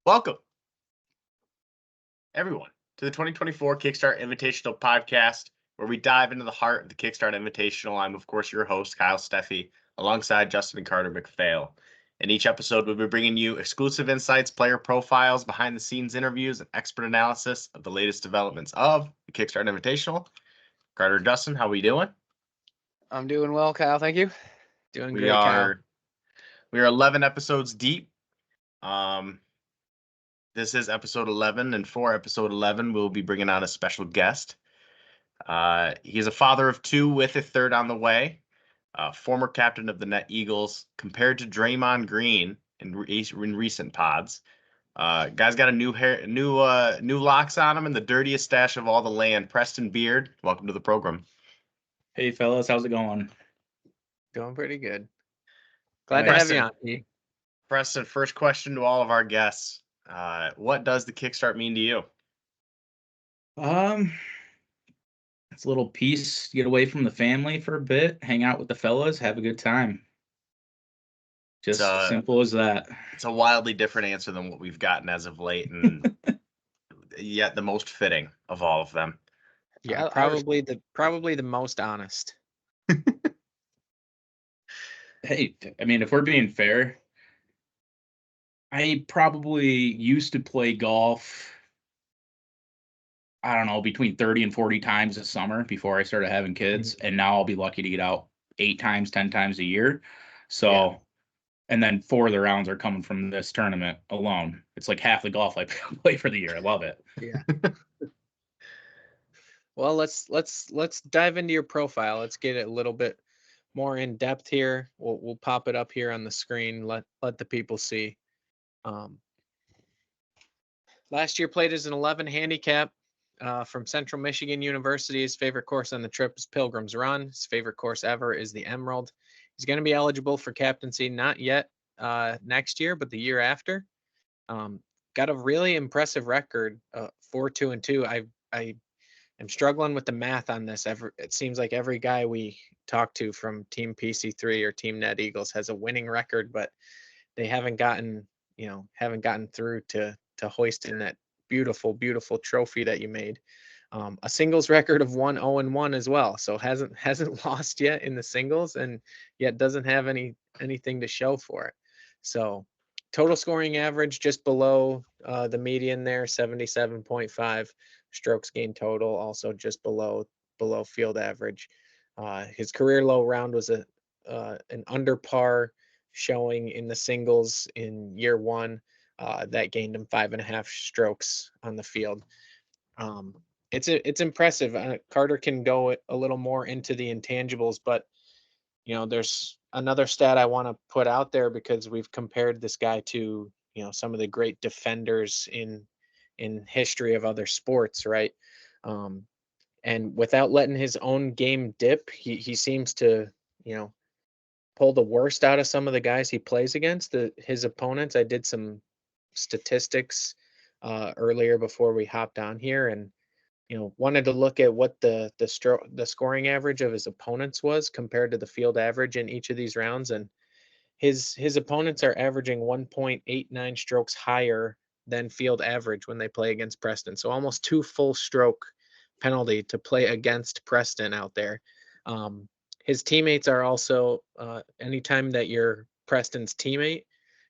Welcome, everyone, to the 2024 Kickstart Invitational podcast, where we dive into the heart of the Kickstart Invitational. I'm, of course, your host, Kyle Steffi, alongside Justin and Carter McPhail. In each episode, we'll be bringing you exclusive insights, player profiles, behind-the-scenes interviews, and expert analysis of the latest developments of the Kickstart Invitational. Carter, Justin, how we doing? I'm doing well, Kyle. Thank you. Doing We great, Kyle. are 11 episodes deep. This is episode 11, and for episode 11, we'll be bringing on a special guest. He's a father of two with a third on the way. Former captain of the Net Eagles, compared to Draymond Green in recent pods. Guy's got a new locks on him and the dirtiest stash of all the land. Preston Beard, welcome to the program. Hey fellas, how's it going? Doing pretty good. Glad to have you on. Preston, first question to all of our guests. What does the Kickstart mean to you? It's a little peace, get away from the family for a bit, hang out with the fellas, have a good time. Just simple as that. It's a wildly different answer than what we've gotten as of late, and yet the most fitting of all of them. Yeah, probably the most honest. Hey, I mean, if we're being fair, I probably used to play golf, I don't know, between 30 and 40 times a summer before I started having kids. And now I'll be lucky to get out 8 times, 10 times a year. So, and then 4 of the rounds are coming from this tournament alone. It's like half the golf I play for the year. I love it. Yeah. Well, let's dive into your profile. Let's get it a little bit more in depth here. We'll pop it up here on the screen. Let the people see. Last year played as an 11 handicap from Central Michigan University. His favorite course on the trip is Pilgrim's Run. His favorite course ever is the Emerald. He's going to be eligible for captaincy, not yet next year, but the year after. Got a really impressive record, 4-2-2. I am struggling with the math on this. It seems like every guy we talk to from Team PC3 or Team Net Eagles has a winning record, but they haven't gotten through to hoisting that beautiful trophy that you made. A singles record of 1-0-1 as well, so hasn't lost yet in the singles, and yet doesn't have anything to show for it. So total scoring average just below the median there, 77.5. Strokes gained total also just below field average. His career low round was an under par showing in the singles in year 1. That gained him 5.5 strokes on the field. It's impressive. Carter can go a little more into the intangibles, but there's another stat I want to put out there, because we've compared this guy to some of the great defenders in history of other sports, right? And without letting his own game dip, he seems to pull the worst out of some of the guys he plays against, his opponents. I did some statistics earlier before we hopped on here, and wanted to look at what the scoring average of his opponents was compared to the field average in each of these rounds. And his opponents are averaging 1.89 strokes higher than field average when they play against Preston. So almost 2 full stroke penalty to play against Preston out there. His teammates are also, anytime that you're Preston's teammate,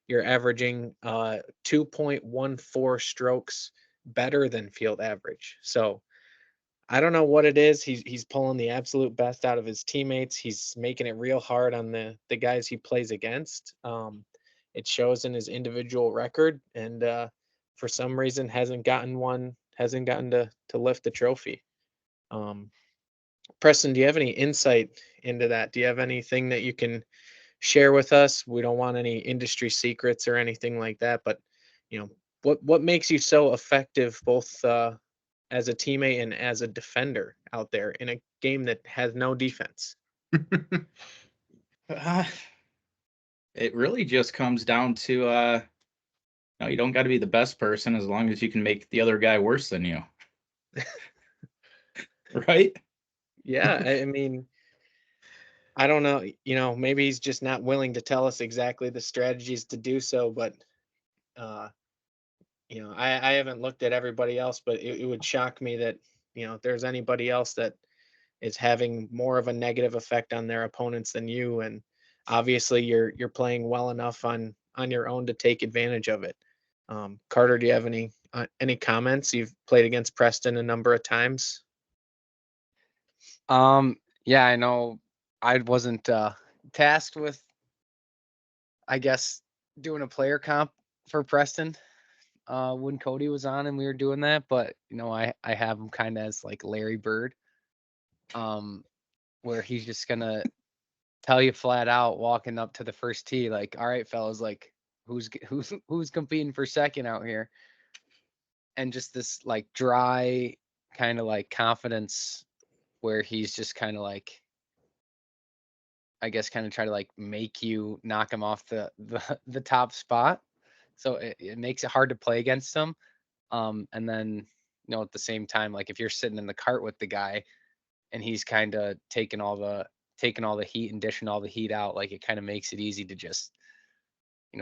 you're averaging 2.14 strokes better than field average. So I don't know what it is. He's pulling the absolute best out of his teammates. He's making it real hard on the guys he plays against. It shows in his individual record, and for some reason hasn't gotten to lift the trophy. Preston, do you have any insight into that? Do you have anything that you can share with us? We don't want any industry secrets or anything like that, but what makes you so effective both as a teammate and as a defender out there in a game that has no defense? It really just comes down to you don't got to be the best person as long as you can make the other guy worse than you. Right? Yeah, I mean, I don't know, maybe he's just not willing to tell us exactly the strategies to do so, but I haven't looked at everybody else, but it would shock me that, if there's anybody else that is having more of a negative effect on their opponents than you. And obviously you're playing well enough on your own to take advantage of it. Carter, do you have any comments? You've played against Preston a number of times. Yeah, I know I wasn't tasked with, I guess, doing a player comp for Preston when Cody was on and we were doing that, but I have him kind of as like Larry Bird, where he's just gonna tell you flat out walking up to the first tee, like, all right, fellas, like who's competing for second out here, and just this like dry kind of like confidence where he's just kind of like, I guess, kind of try to like make you knock him off the top spot. So it makes it hard to play against him. And then, at the same time, like if you're sitting in the cart with the guy and he's kind of taking all the heat and dishing all the heat out, like it kind of makes it easy to just,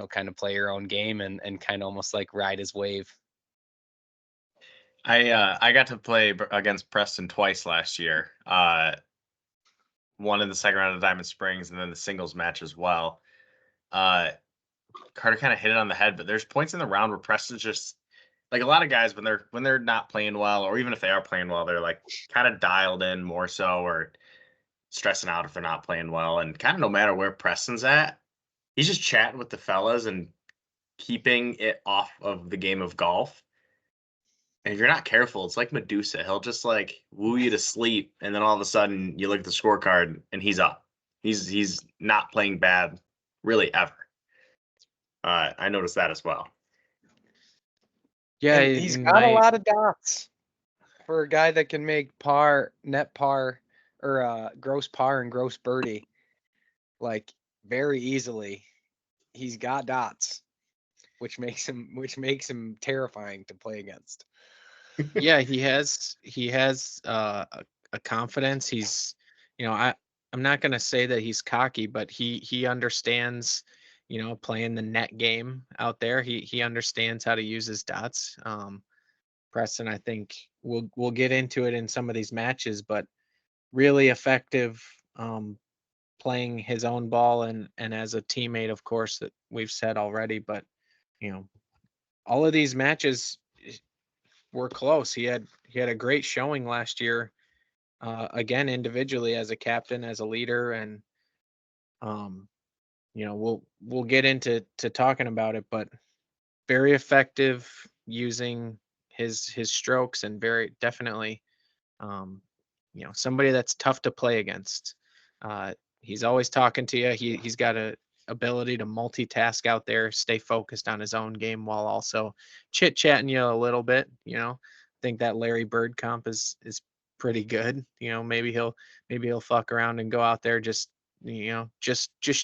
kind of play your own game and kind of almost like ride his wave. I got to play against Preston twice last year. One in the second round of Diamond Springs and then the singles match as well. Carter kind of hit it on the head, but there's points in the round where Preston's just like a lot of guys when they're not playing well, or even if they are playing well, they're like kind of dialed in more so, or stressing out if they're not playing well. And kind of no matter where Preston's at, he's just chatting with the fellas and keeping it off of the game of golf. And if you're not careful, it's like Medusa. He'll just like woo you to sleep, and then all of a sudden you look at the scorecard and he's up. He's not playing bad, really, ever. I noticed that as well. Yeah, and he's got a lot of dots for a guy that can make par, net par, or gross par and gross birdie, like very easily. He's got dots, which makes him terrifying to play against. Yeah, he has a confidence. He's, I'm not gonna say that he's cocky, but he understands, playing the net game out there. He understands how to use his dots. Preston, I think we'll get into it in some of these matches, but really effective playing his own ball and as a teammate, of course, that we've said already. But all of these matches were close. He had a great showing last year, again individually as a captain, as a leader, and we'll get into talking about it, but very effective using his strokes, and very definitely somebody that's tough to play against. He's always talking to you. He's got a ability to multitask out there, stay focused on his own game while also chit chatting you a little bit. I think that Larry Bird comp is pretty good. Maybe he'll fuck around and go out there just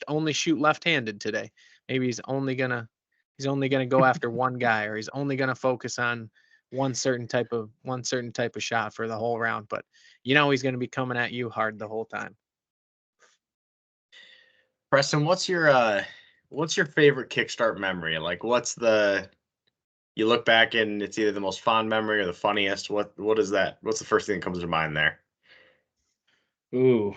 only shoot left-handed today. Maybe he's only gonna go after one guy, or he's only gonna focus on one certain type of shot for the whole round. But he's gonna be coming at you hard the whole time. Preston, what's your favorite Kickstart memory? Like, you look back and it's either the most fond memory or the funniest. What is that? What's the first thing that comes to mind there? Ooh.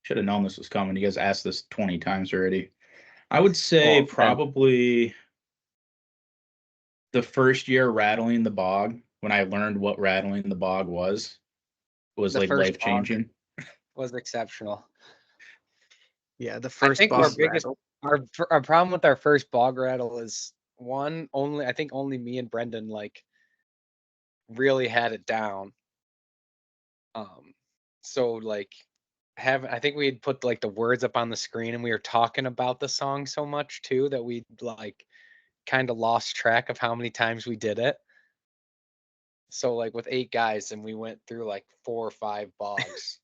Should have known this was coming. You guys asked this 20 times already. I would say probably the first year rattling the bog, when I learned what rattling the bog was like life changing. Was exceptional. Yeah, the first. I think our problem with our first bog rattle is I think only me and Brendan like really had it down. So like I think we had put like the words up on the screen and we were talking about the song so much too that we like kind of lost track of how many times we did it. So like with 8 guys, and we went through like 4 or 5 bogs.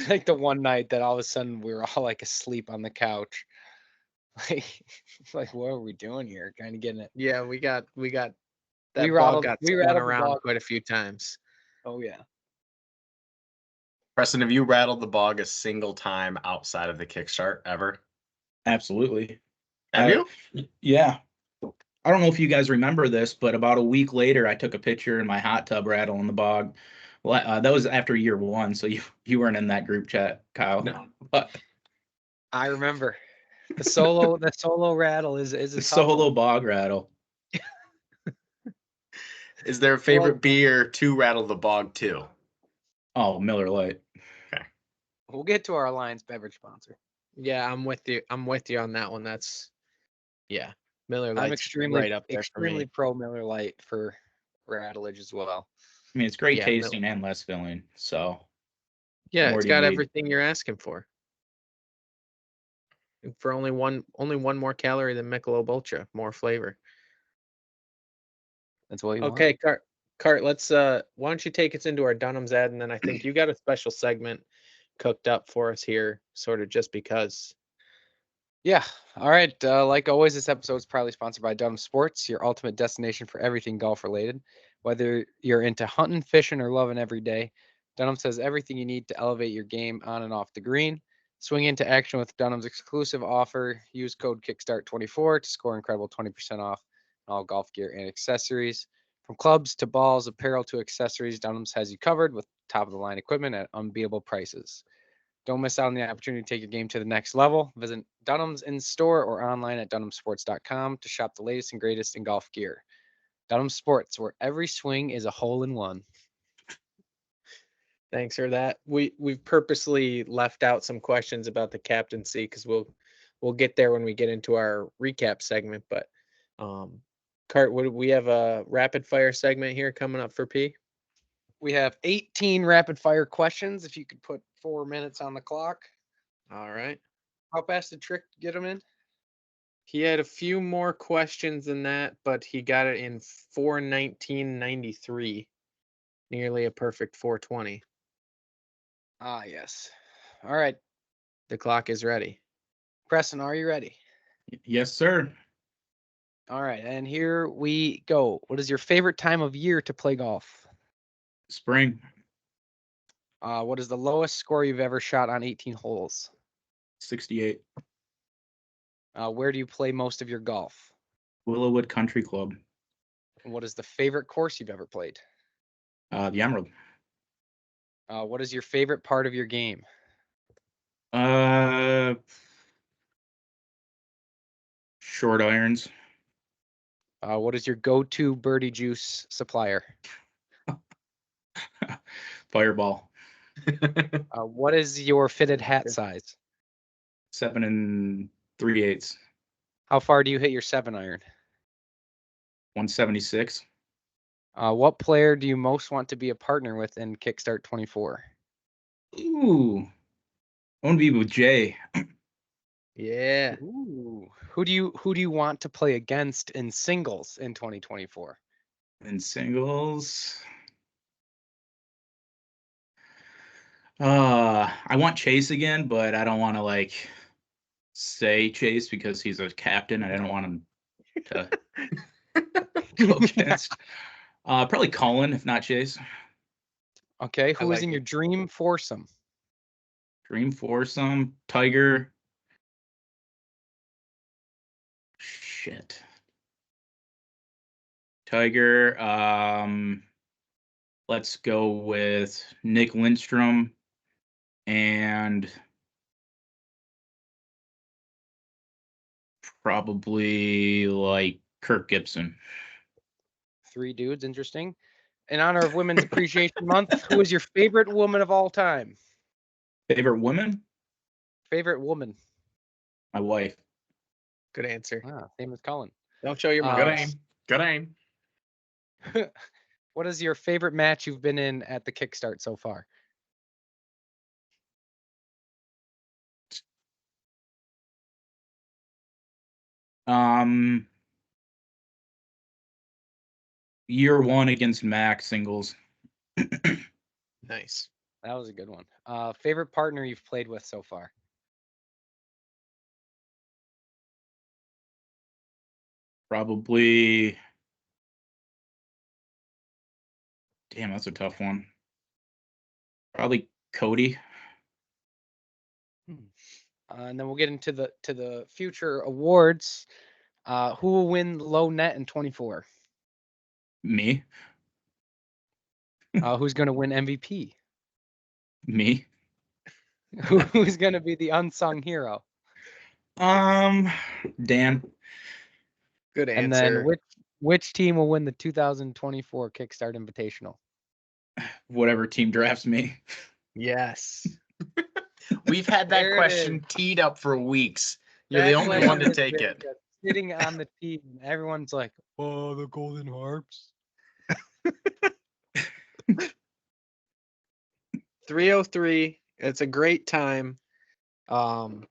Like the one night that all of a sudden we were all like asleep on the couch. Like what are we doing here? Kind of getting it. Yeah, we got that ball got spun around quite a few times. Oh yeah. Preston, have you rattled the bog a single time outside of the Kickstart ever? Absolutely. Have you? Yeah. I don't know if you guys remember this, but about a week later, I took a picture in my hot tub rattle in the bog. Well, that was after year 1, so you weren't in that group chat, Kyle. No. But I remember the solo rattle is a the tough solo one. bog rattle. Is there a favorite beer to rattle the bog too? Oh, Miller Lite. We'll get to our Alliance beverage sponsor. Yeah, I'm with you. I'm with you on that one. Yeah, Miller Lite's I'm extremely right up there for me. pro Miller Lite for rattlage as well. I mean, it's great Yeah, tasting and less filling. So Yeah, more it's do you got need? everything you're asking for. And for only one more calorie than Michelob Ultra, more flavor. That's what you want. Okay, Cart, let's why don't you take us into our Dunham's ad, and then I think you got a special segment cooked up for us here, sort of just because. Yeah. All right. Like always, this episode is proudly sponsored by Dunham Sports, your ultimate destination for everything golf related. Whether you're into hunting, fishing, or loving every day, Dunham has everything you need to elevate your game on and off the green. Swing into action with Dunham's exclusive offer. Use code Kickstart24 to score incredible 20% off all golf gear and accessories. From clubs to balls, apparel to accessories, Dunham's has you covered with top of the line equipment at unbeatable prices. Don't miss out on the opportunity to take your game to the next level. Visit Dunham's in store or online at dunhamsports.com to shop the latest and greatest in golf gear. Dunham Sports, where every swing is a hole in one. Thanks for that. We've purposely left out some questions about the captaincy because we'll get there when we get into our recap segment. But Cart, we have a rapid fire segment here coming up for P. We have 18 rapid fire questions. If you could put 4 minutes on the clock. All right. How fast did Trick get them in? He had a few more questions than that, but he got it in 4:19:93, nearly a perfect 4:20. Ah, yes. All right. The clock is ready. Preston, are you ready? Yes, sir. All right. And here we go. What is your favorite time of year to play golf? Spring. What is the lowest score you've ever shot on 18 holes? 68. Where do you play most of your golf? Willowwood Country Club. And what is the favorite course you've ever played? The Emerald. What is your favorite part of your game? Short irons. What is your go-to birdie juice supplier? Fireball. What is your fitted hat size? 7 3/8. How far do you hit your 7-iron? 176. What player do you most want to be a partner with in Kickstart 24? Ooh. I want to be with Jay. Yeah. Ooh. Who do you want to play against in singles in 2024? In singles. I want Chase again, but I don't want to say Chase because he's a captain and I don't want him to go against. Probably Colin, if not Chase. Okay, who is like in it. your dream foursome? Dream foursome, Tiger. Shit. Tiger. Let's go with Nick Lindstrom and probably Kirk Gibson. 3 dudes, interesting. In honor of Women's Appreciation Month, who is your favorite woman of all time? Favorite woman? Favorite woman. My wife. Good answer. Same as Colin. Don't show your Good mouth. aim. Good aim. What is your favorite match you've been in at the Kickstart so far? Year 1 against Mac singles. Nice. That was a good one. Favorite partner you've played with so far? Probably. Damn, that's a tough one. Probably Cody. And then we'll get into the future awards. Who will win low net in 24? Me. Who's going to win MVP? Me. Who's going to be the unsung hero? Dan. Good And answer. then which team will win the 2024 Kickstart Invitational? Whatever team drafts me. Yes. We've had that There it question is. teed up for weeks. You're That the only question one to has take been it. just sitting on the team. Everyone's like, "Oh, the Golden Harps." 3:03. It's a great time. Carter,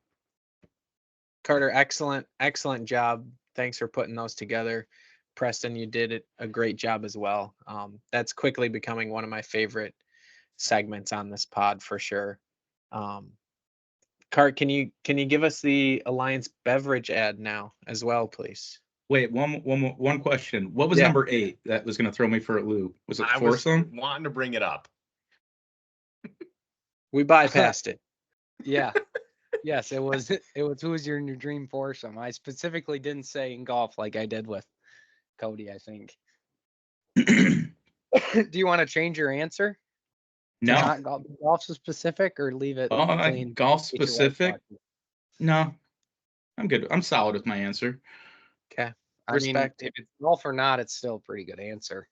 excellent job. Thanks for putting those together. Preston, you did a great job as well. That's quickly becoming one of my favorite segments on this pod for sure. Cart, can you give us the Alliance beverage ad now as well, please? Wait, one question. What was Yeah. number 8 that was going to throw me for a loop? Was it I was foursome? wanting to bring it up. We bypassed it. Yeah. Yes, it was who was your new dream foursome. I specifically didn't say in golf like I did with Cody, I think. Do you want to change your answer? To No. not golf specific or leave it plain? Golf get your wife specific? watching? No. I'm good. I'm solid with my answer. Okay. I Respect. mean, if it's golf or not, it's still a pretty good answer.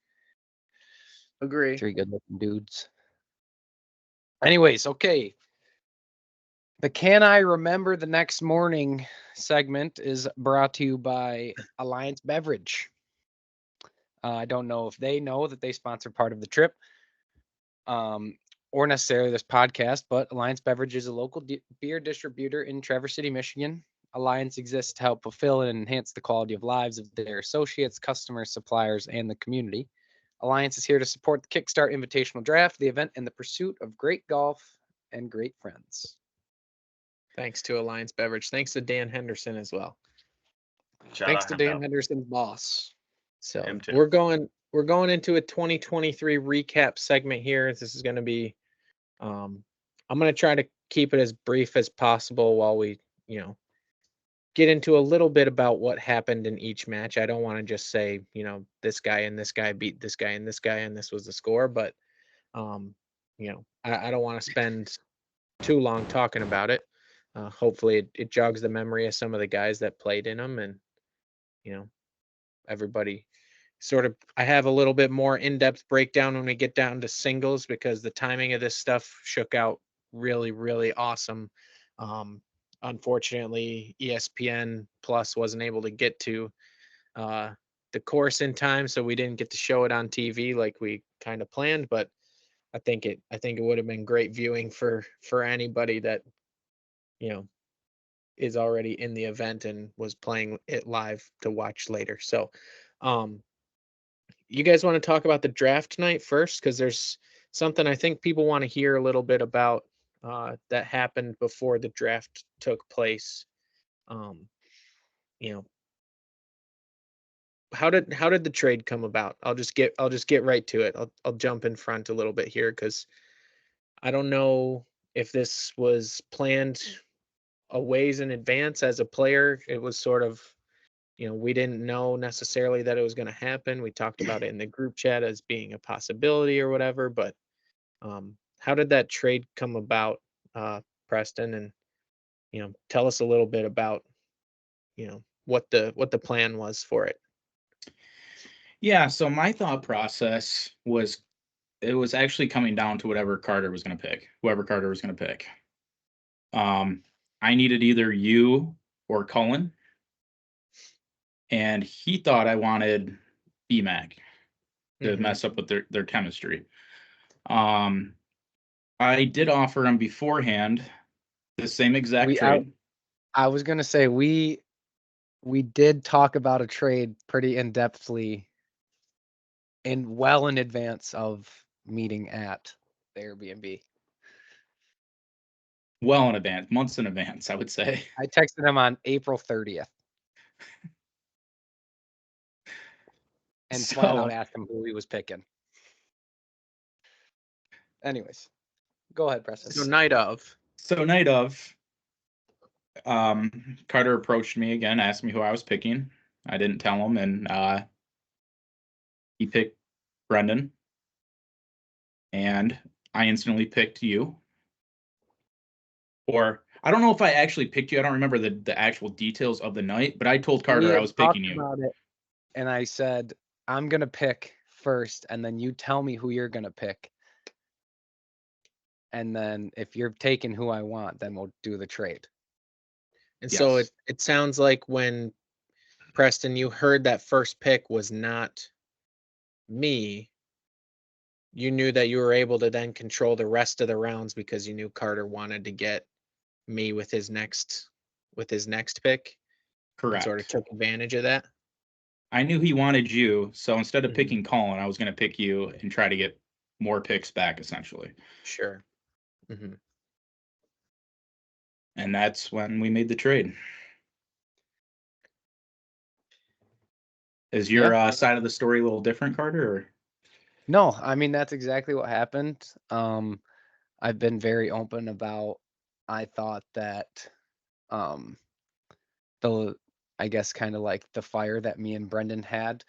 Agree. 3 good looking dudes. Anyways, okay. The Can I Remember the Next Morning segment is brought to you by Alliance Beverage. I don't know if they know that they sponsor part of the trip or necessarily this podcast, but Alliance Beverage is a local beer distributor in Traverse City, Michigan. Alliance exists to help fulfill and enhance the quality of lives of their associates, customers, suppliers, and the community. Alliance is here to support the Kickstart Invitational Draft, the event in the pursuit of great golf and great friends. Thanks to Alliance Beverage. Thanks to Dan Henderson as well. Shout Thanks out to Hendo. Dan Henderson's boss. So Him too. we're going into a 2023 recap segment here. This is going to be I'm going to try to keep it as brief as possible while we, get into a little bit about what happened in each match. I don't want to just say, this guy and this guy beat this guy and this guy and this was the score, but I don't want to spend too long talking about it. Hopefully it jogs the memory of some of the guys that played in them, and everybody sort of, I have a little bit more in-depth breakdown when we get down to singles, because the timing of this stuff shook out really, really awesome. Unfortunately, ESPN Plus wasn't able to get to the course in time, so we didn't get to show it on TV like we kind of planned, but I think it would have been great viewing for anybody that is already in the event and was playing it live to watch later. So you guys want to talk about the draft tonight first, because there's something I think people want to hear a little bit about that happened before the draft took place. How did the trade come about? I'll just get right to it. I'll jump in front a little bit here, because I don't know if this was planned a ways in advance. As a player, it was sort of, we didn't know necessarily that it was going to happen. We talked about it in the group chat as being a possibility or whatever, but how did that trade come about, Preston? And tell us a little bit about what the plan was for it. Yeah, so my thought process was, it was actually coming down to whoever Carter was going to pick. I needed either you or Cullen, and he thought I wanted BMAC to mess up with their chemistry. I did offer him beforehand the same exact trade. I was gonna say we did talk about a trade pretty in-depthly and well in advance of meeting at the Airbnb. Well in advance, months in advance, I would say. I texted him on April 30th. And flat out asked him who he was picking. Anyways, go ahead, Preston. So night of, Carter approached me again, asked me who I was picking. I didn't tell him, and he picked Brendan, and I instantly picked you. Or I don't know if I actually picked you. I don't remember the actual details of the night, but I told Carter I had was talked picking you. about it, and I said, I'm gonna pick first, and then you tell me who you're gonna pick. And then if you're taking who I want, then we'll do the trade. And so Yes. it sounds like when Preston, you heard that first pick was not me, you knew that you were able to then control the rest of the rounds because you knew Carter wanted to get me with his next pick and sort of Correct. took advantage of that. I knew he wanted you, so instead of Mhm. picking Colin, I was going to pick you and try to get more picks back, essentially. Sure. Hmm. And that's when we made the trade. Is your side of the story a little different, Carter? Or? No, I mean that's exactly what happened. I've been very open about. I thought that the I guess kind of like the fire that me and Brendan had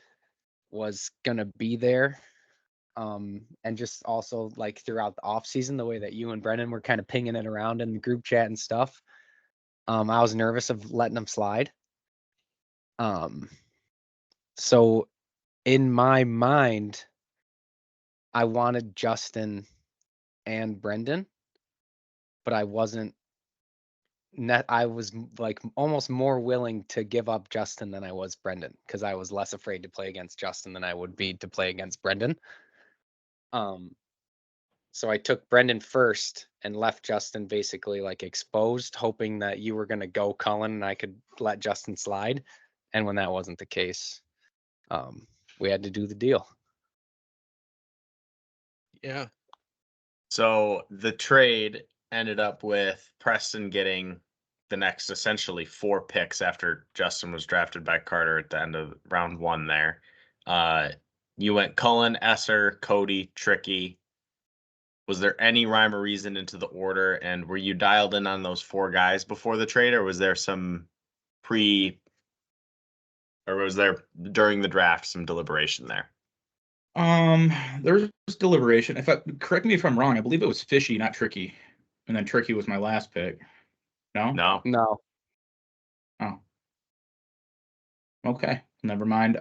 was gonna be there. And just also like throughout the off season, the way that you and Brendan were kind of pinging it around in the group chat and stuff. I was nervous of letting them slide. So in my mind, I wanted Justin and Brendan, but I wasn't I was like almost more willing to give up Justin than I was Brendan because I was less afraid to play against Justin than I would be to play against Brendan. So I took Brendan first and left Justin basically like exposed, hoping that you were gonna go Cullen and I could let Justin slide. And when that wasn't the case, we had to do the deal. Yeah. So the trade ended up with Preston getting the next essentially 4 picks after Justin was drafted by Carter at the end of round 1 there. You went Cullen, Esser, Cody, Tricky. Was there any rhyme or reason into the order, and were you dialed in on those 4 guys before the trade, or was there some or was there during the draft some deliberation there? There was deliberation. Correct me if I'm wrong, I believe it was Fishy, not Tricky. And then Tricky was my last pick. No? No. No. Oh. Okay. Never mind.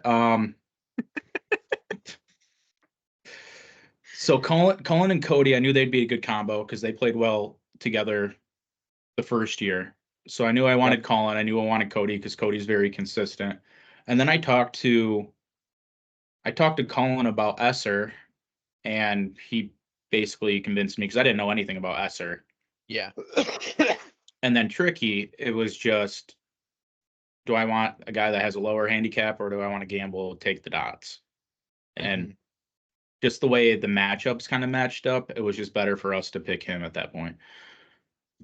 So Colin and Cody, I knew they'd be a good combo because they played well together the first year. So I knew I wanted Colin. I knew I wanted Cody because Cody's very consistent. And then I talked to Colin about Esser, and he basically convinced me because I didn't know anything about Esser. Yeah. And then Tricky, it was just, do I want a guy that has a lower handicap or do I want to gamble, take the dots? And just the way the matchups kind of matched up, it was just better for us to pick him at that point.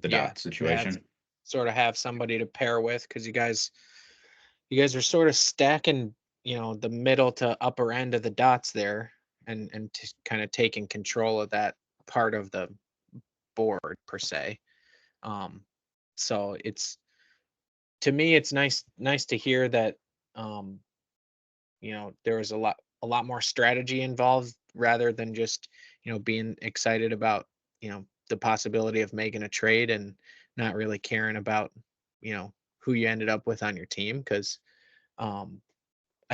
The dot situation. Sort of have somebody to pair with because you guys are sort of stacking, the middle to upper end of the dots there and kind of taking control of that part of the board per se. So it's, to me, it's nice to hear that there was a lot more strategy involved rather than just being excited about the possibility of making a trade and not really caring about who you ended up with on your team. Because I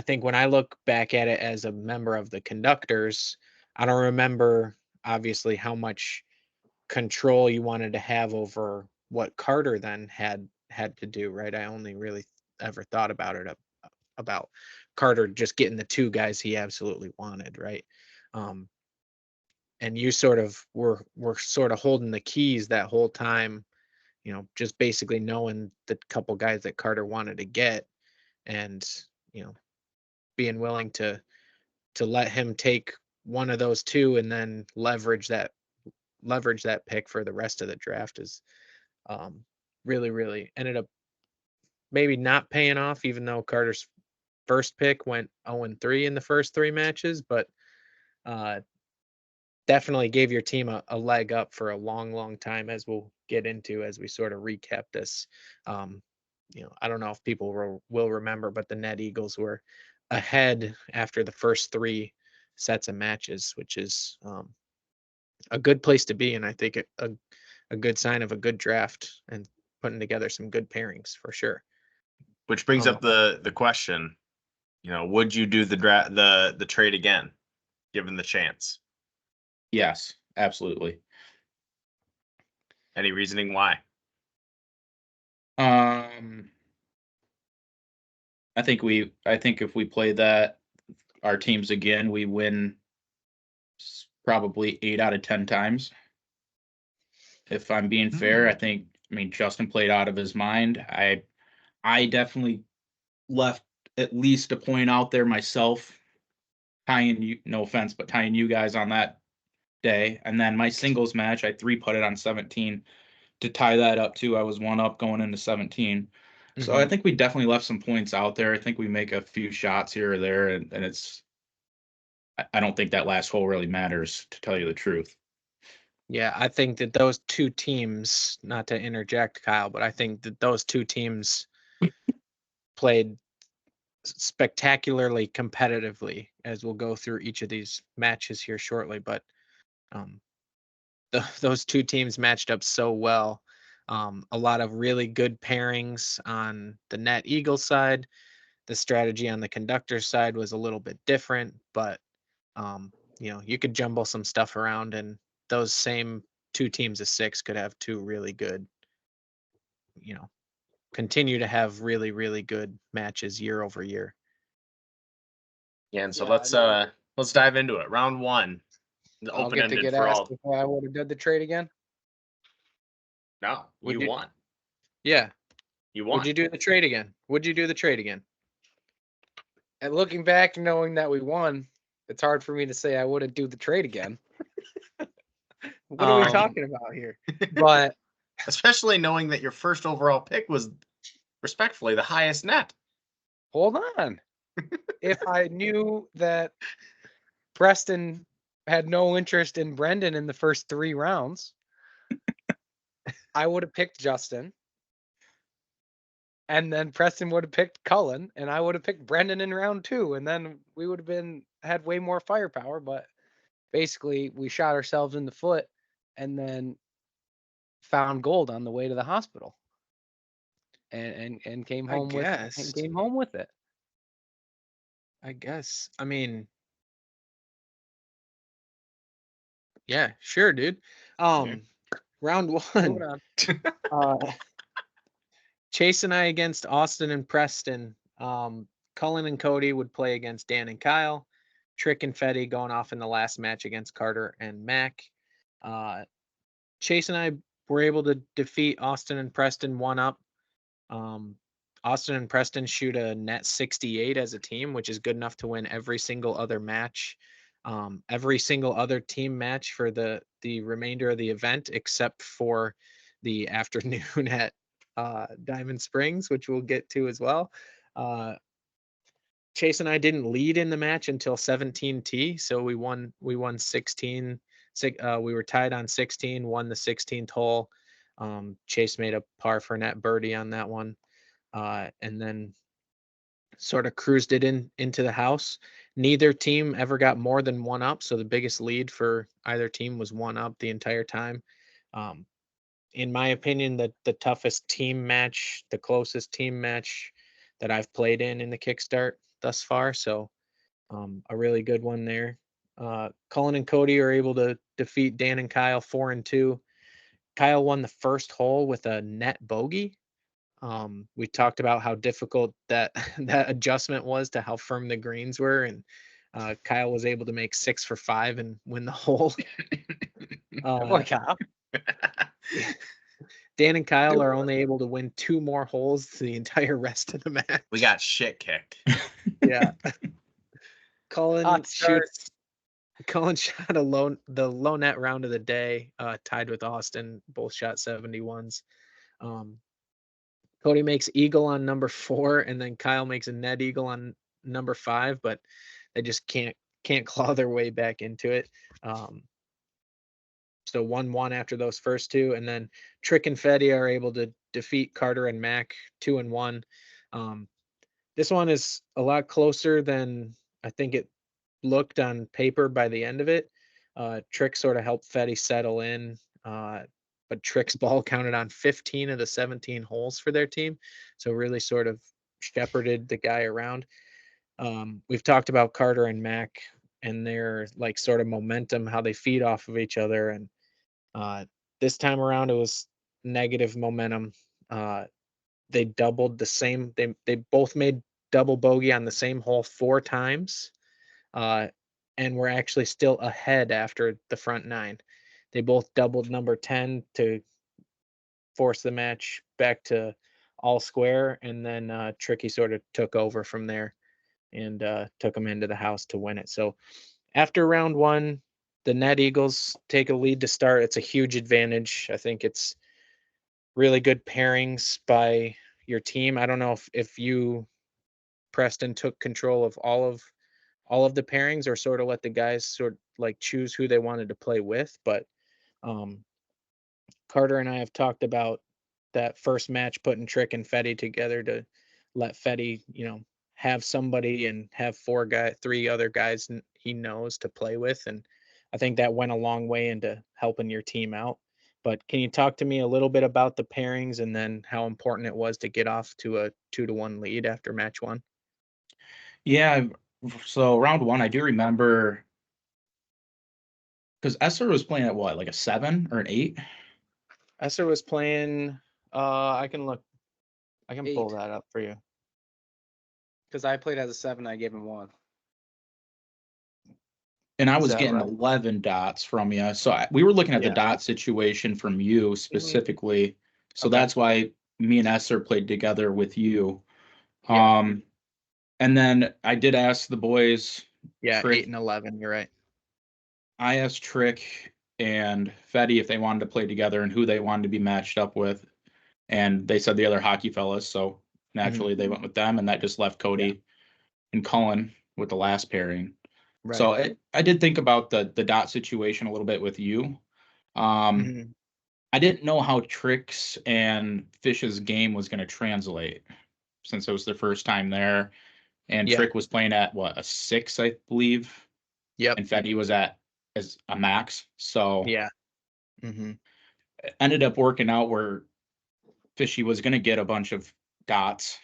think when I look back at it as a member of the Conductors, I don't remember obviously how much control you wanted to have over what Carter then had to do, right? I only really ever thought about it about Carter just getting the 2 guys he absolutely wanted, right? And you sort of were sort of holding the keys that whole time, just basically knowing the couple guys that Carter wanted to get and, being willing to let him take one of those 2 and then leverage that pick for the rest of the draft is really, really ended up maybe not paying off, even though Carter's first pick went 0-3 in the first 3 matches. But definitely gave your team a leg up for a long, long time, as we'll get into as we sort of recap this. I don't know if people will remember, but the Net Eagles were ahead after the first 3 sets of matches, which is a good place to be, and I think a good sign of a good draft and putting together some good pairings for sure. Which brings up the question, would you do the trade again, given the chance? Yes, absolutely. Any reasoning why? I think if we play our teams again, we win probably 8 out of 10 times. If I'm being fair, I mean, Justin played out of his mind. I definitely left at least a point out there myself, tying you, no offense, but tying you guys on that day. And then my singles match, I 3-putted on 17 to tie that up too. I was 1 up going into 17. So I think we definitely left some points out there. I think we make a few shots here or there, and I don't think that last hole really matters, to tell you the truth. Yeah, I think that those 2 teams, not to interject, Kyle, but I think that those 2 teams played spectacularly competitively, as we'll go through each of these matches here shortly. But those 2 teams matched up so well. A lot of really good pairings on the Net Eagle side. The strategy on the Conductors side was a little bit different, but you could jumble some stuff around, and those same 2 teams of 6 could have 2 really good, continue to have really, really good matches year over year. Yeah, and so Yeah, let's dive into it. Round 1, the I'll get to open-ended get for asked all. if I would have done the trade again. No, Would you you- won. Yeah. You won. Would you do the trade again? Would you do the trade again? And looking back, knowing that we won, it's hard for me to say I wouldn't do the trade again. What are we talking about here? But Especially knowing that your first overall pick was respectfully the highest net. hold on. If I knew that Preston had no interest in Brendan in the first 3 rounds, I would have picked Justin. And then Preston would have picked Cullen, and I would have picked Brendan in round 2, and then we would have had way more firepower. But basically, we shot ourselves in the foot, and then found gold on the way to the hospital, and came home with it. I guess. I mean, yeah, sure, dude. Round 1. Moving on. Chase and I against Austin and Preston. Cullen and Cody would play against Dan and Kyle. Trick and Fetty going off in the last match against Carter and Mac. Chase and I were able to defeat Austin and Preston 1 up. Austin and Preston shoot a net 68 as a team, which is good enough to win every single other match. Every single other team match for the remainder of the event, except for the afternoon at Diamond Springs, which we'll get to as well. Chase and I didn't lead in the match until 17T, so we won 16. We were tied on 16, won the 16th hole. Chase made a par for net birdie on that one, and then sort of cruised it into the house. Neither team ever got more than 1 up, so the biggest lead for either team was 1 up the entire time. In my opinion, the toughest team match, the closest team match that I've played in the Kickstart thus far. So a really good one there. Cullen and Cody are able to defeat Dan and Kyle 4-2. Kyle won the first hole with a net bogey. We talked about how difficult that adjustment was to how firm the greens were, and Kyle was able to make 6 for 5 and win the hole. Boy, Kyle. Dan and Kyle are only able to win 2 more holes the entire rest of the match. We got shit kicked. Yeah. Cullen shot the low net round of the day, tied with Austin. Both shot 71s. Cody makes eagle on number 4, and then Kyle makes a net eagle on number 5, but they just can't claw their way back into it. So 1-1 after those first two, and then Trick and Fetty are able to defeat Carter and Mac 2-1. This one is a lot closer than I think it looked on paper by the end of it. Trick sort of helped Fetty settle in, but Trick's ball counted on 15 of the 17 holes for their team, so really sort of shepherded the guy around. We've talked about Carter and Mac and their like sort of momentum, how they feed off of each other, and this time around it was negative momentum. They doubled the same. They both made double bogey on the same hole 4 times, and were actually still ahead after the front 9. They both doubled number 10 to force the match back to all square, and then Tricky sort of took over from there and took them into the house to win it. So after round 1, the Net Eagles take a lead to start. It's a huge advantage. I think it's really good pairings by your team. I don't know if you, Preston, took control of all of the pairings or sort of let the guys sort of like choose who they wanted to play with, but Carter and I have talked about that first match putting Trick and Fetty together to let Fetty, have somebody and have 3 other guys he knows to play with, and I think that went a long way into helping your team out. But can you talk to me a little bit about the pairings and then how important it was to get off to a 2-1 lead after match 1? Yeah. So round 1, I do remember because Esser was playing at what, like a 7 or an 8? Esser was playing. I can pull 8. that up for you. Because I played as a 7, I gave him 1. And I Is was that getting right? 11 dots from you. So we were looking at the Yeah. dot situation from you specifically. So Okay. that's why me and Esser played together with you. Yeah. And then I did ask the boys. Yeah, Trick, 8 and 11. You're right. I asked Trick and Fetty if they wanted to play together and who they wanted to be matched up with. And they said the other hockey fellas. So naturally they went with them. And that just left Cody and Cullen with the last pairing. Right. So I did think about the dot situation a little bit with you. Mhm. I didn't know how Trick's and Fish's game was going to translate since it was their first time there. And Yeah. Trick was playing at what, a 6, I believe. Yep. And Fetty was at as a max. So Yeah. Mm-hmm. it ended up working out where Fishy was going to get a bunch of dots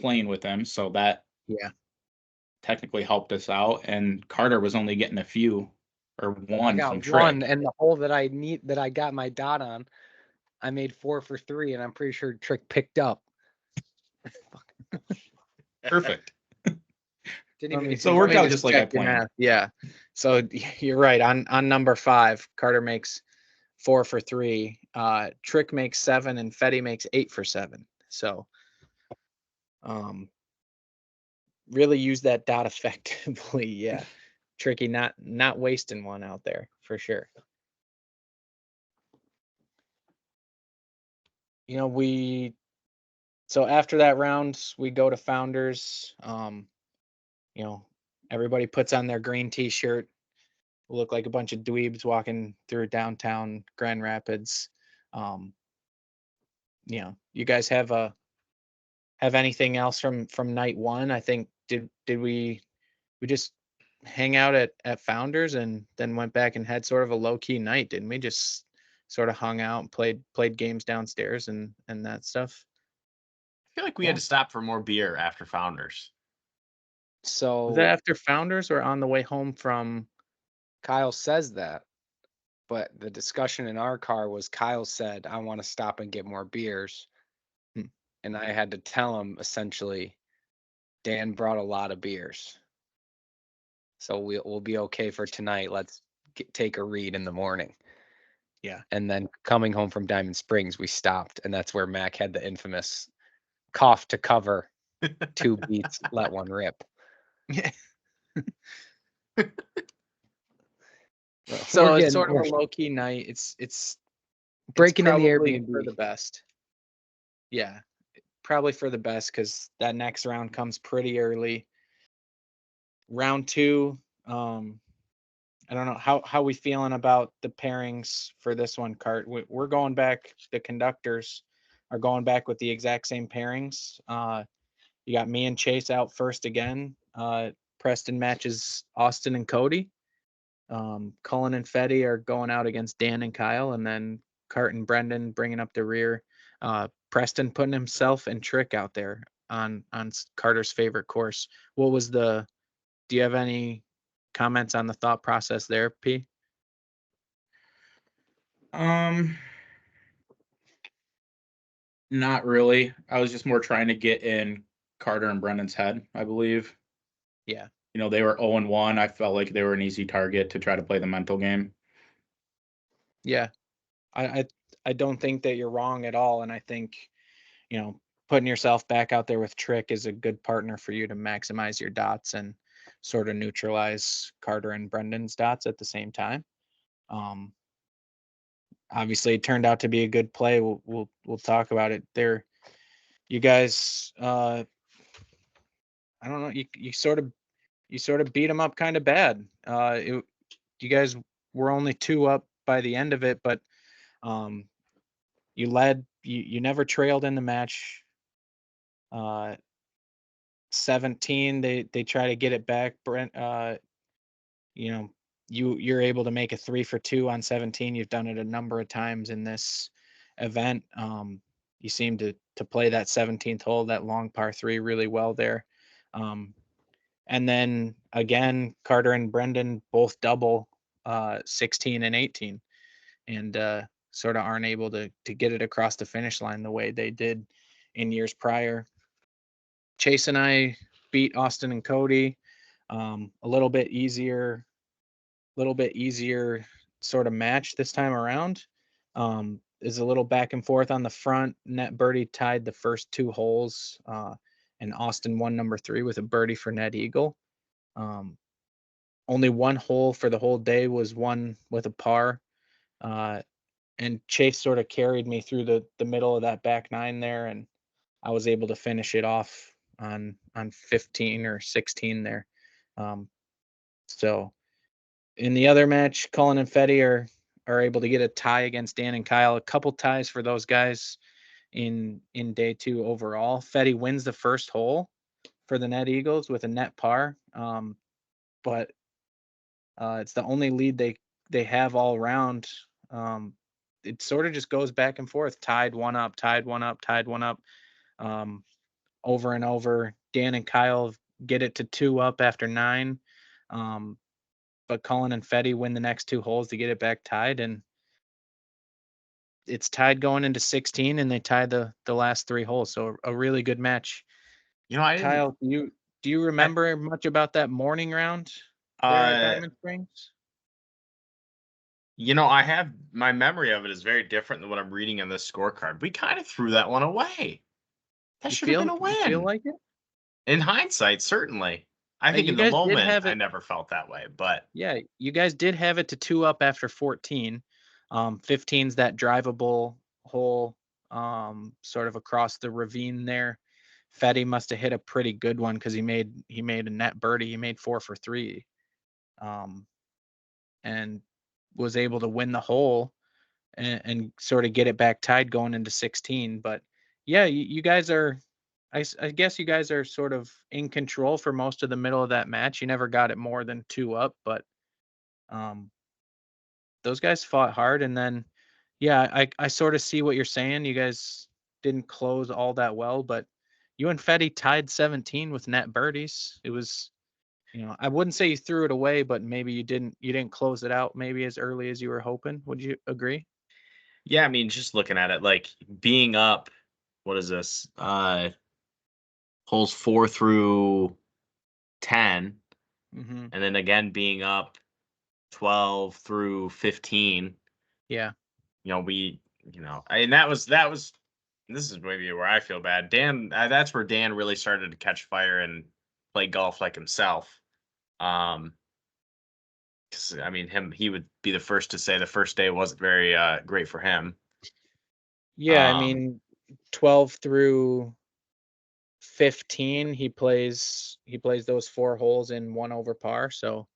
playing with him. So that Yeah. technically helped us out. And Carter was only getting a few or I one from got Trick. 1, and the hole that I got my dot on, I made 4 for 3, and I'm pretty sure Trick picked up. Perfect. Didn't even. So it worked out just like I check your planned. math. Yeah. So you're right. On number 5, Carter makes 4 for 3. Trick makes 7, and Fetty makes 8 for 7. So, really use that dot effectively. Yeah. Tricky, not wasting one out there for sure. So after that round, we go to Founders. Everybody puts on their green t-shirt. We look like a bunch of dweebs walking through downtown Grand Rapids. You guys have anything else from night 1? I think did we just hang out at Founders and then went back and had sort of a low-key night, didn't we? Just sort of hung out and played games downstairs and that stuff. I feel like we had to stop for more beer after Founders. So Was that after Founders or on the way home from? Kyle says that, but the discussion in our car was Kyle said, I want to stop and get more beers. And I had to tell him essentially, Dan brought a lot of beers. So we'll be okay for tonight. Let's take a read in the morning. Yeah. And then coming home from Diamond Springs, we stopped. And that's where Mac had the infamous cough to cover 2 beats, let 1 rip. Yeah. Well, So it's sort of a low-key night. It's breaking in the probably Airbnb for the best. Yeah, probably for the best because that next round comes pretty early. Round 2, I don't know how we feeling about the pairings for this one, Cart. We're going back. The conductors are going back with the exact same pairings. You got me and Chase out first again. Preston matches Austin and Cody. Cullen and Fetty are going out against Dan and Kyle, and then Cart and Brendan bringing up the rear. Preston putting himself and Trick out there on Carter's favorite course. Do you have any comments on the thought process there, P? Not really. I was just more trying to get in Carter and Brendan's head, I believe. Yeah. They were 0-1. I felt like they were an easy target to try to play the mental game. Yeah. I don't think that you're wrong at all. And I think, putting yourself back out there with Trick is a good partner for you to maximize your dots and sort of neutralize Carter and Brendan's dots at the same time. Obviously it turned out to be a good play. We'll talk about it there. You guys, I don't know. You sort of beat them up kind of bad. You guys were only 2 up by the end of it, but you led. You never trailed in the match. 17. They try to get it back. Brent. You're able to make a 3 for 2 on 17. You've done it a number of times in this event. You seem to play that 17th hole, that long par 3, really well there. And then again, Carter and Brendan both double 16 and 18, and sort of aren't able to get it across the finish line the way they did in years prior. Chase and I beat Austin and Cody. A little bit easier sort of match this time around. Is a little back and forth on the front. Net birdie tied the first 2 holes, and Austin won number 3 with a birdie for net eagle. Only 1 hole for the whole day was won with a par, and Chase sort of carried me through the middle of that back 9 there, and I was able to finish it off on 15 or 16 there. So in the other match, Cullen and Fetty are able to get a tie against Dan and Kyle. A couple ties for those guys in day 2 overall. Fetty wins the first hole for the Net Eagles with a net par, but it's the only lead they have all around. It sort of just goes back and forth, tied 1 up, tied 1 up, tied 1 up, over and over. Dan and Kyle get it to 2 up after 9. But Cullen and Fetty win the next 2 holes to get it back tied, and it's tied going into 16, and they tie the last 3 holes. So a really good match. Kyle, do you remember much about that morning round there at Diamond Springs? I have my memory of it is very different than what I'm reading on this scorecard. We kind of threw that one away. That should have been a win. You feel like it? In hindsight, certainly. I think in the moment I never felt that way, but yeah, you guys did have it to 2 up after 14. 15's that drivable hole, sort of across the ravine there. Fetty must have hit a pretty good one because he made a net birdie. He made 4 for 3, and was able to win the hole and sort of get it back tied going into 16. But yeah, you guys are. I guess you guys are sort of in control for most of the middle of that match. You never got it more than 2 up, but those guys fought hard. And then, yeah, I sort of see what you're saying. You guys didn't close all that well, but you and Fetty tied 17 with net birdies. It was, I wouldn't say you threw it away, but maybe you didn't close it out maybe as early as you were hoping. Would you agree? Yeah, I mean, just looking at it, like being up, what is this? Holes 4 through 10, Mm-hmm. and then again being up 12 through 15. Yeah. And that was this is maybe where I feel bad. Dan, that's where Dan really started to catch fire and play golf like himself. Because I mean, he would be the first to say the first day wasn't very great for him. Yeah, I mean, 12 through 15, he plays those 4 holes in 1 over par. So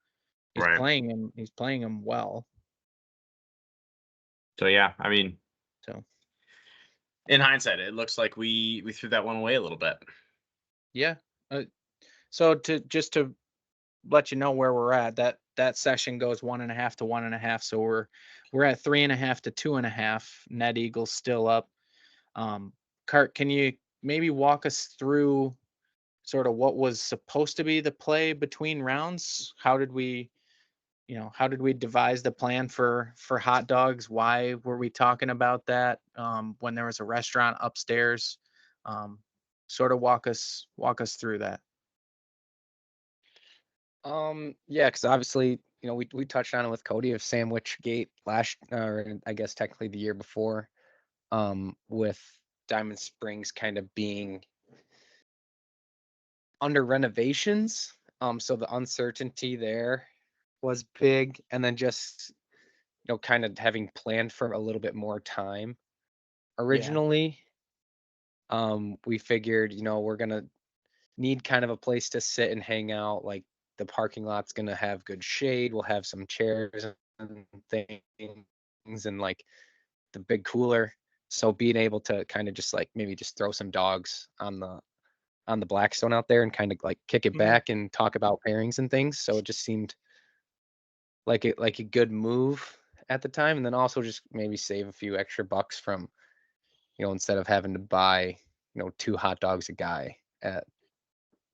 He's Right. playing him. He's playing him well. So yeah, I mean, So in hindsight, it looks like we threw that one away a little bit. yeah. So to let you know where we're at, that session goes 1.5 to 1.5. So we're at 3.5 to 2.5. Net Eagles still up. Kurt, can you maybe walk us through sort of what was supposed to be the play between rounds? How did we devise the plan for hot dogs? Why were we talking about that when there was a restaurant upstairs? Sort of walk us through that. Yeah, because obviously, we touched on it with Cody of Sandwich Gate last, or I guess technically the year before, with Diamond Springs kind of being under renovations. So the uncertainty there was big, and then just kind of having planned for a little bit more time originally. We figured, we're gonna need kind of a place to sit and hang out. Like the parking lot's gonna have good shade. We'll have some chairs and things, and like the big cooler. So being able to kind of just like maybe just throw some dogs on the Blackstone out there and kind of like kick it back and talk about pairings and things. So it just seemed like a good move at the time, and then also just maybe save a few extra bucks from, instead of having to buy, 2 hot dogs a guy at,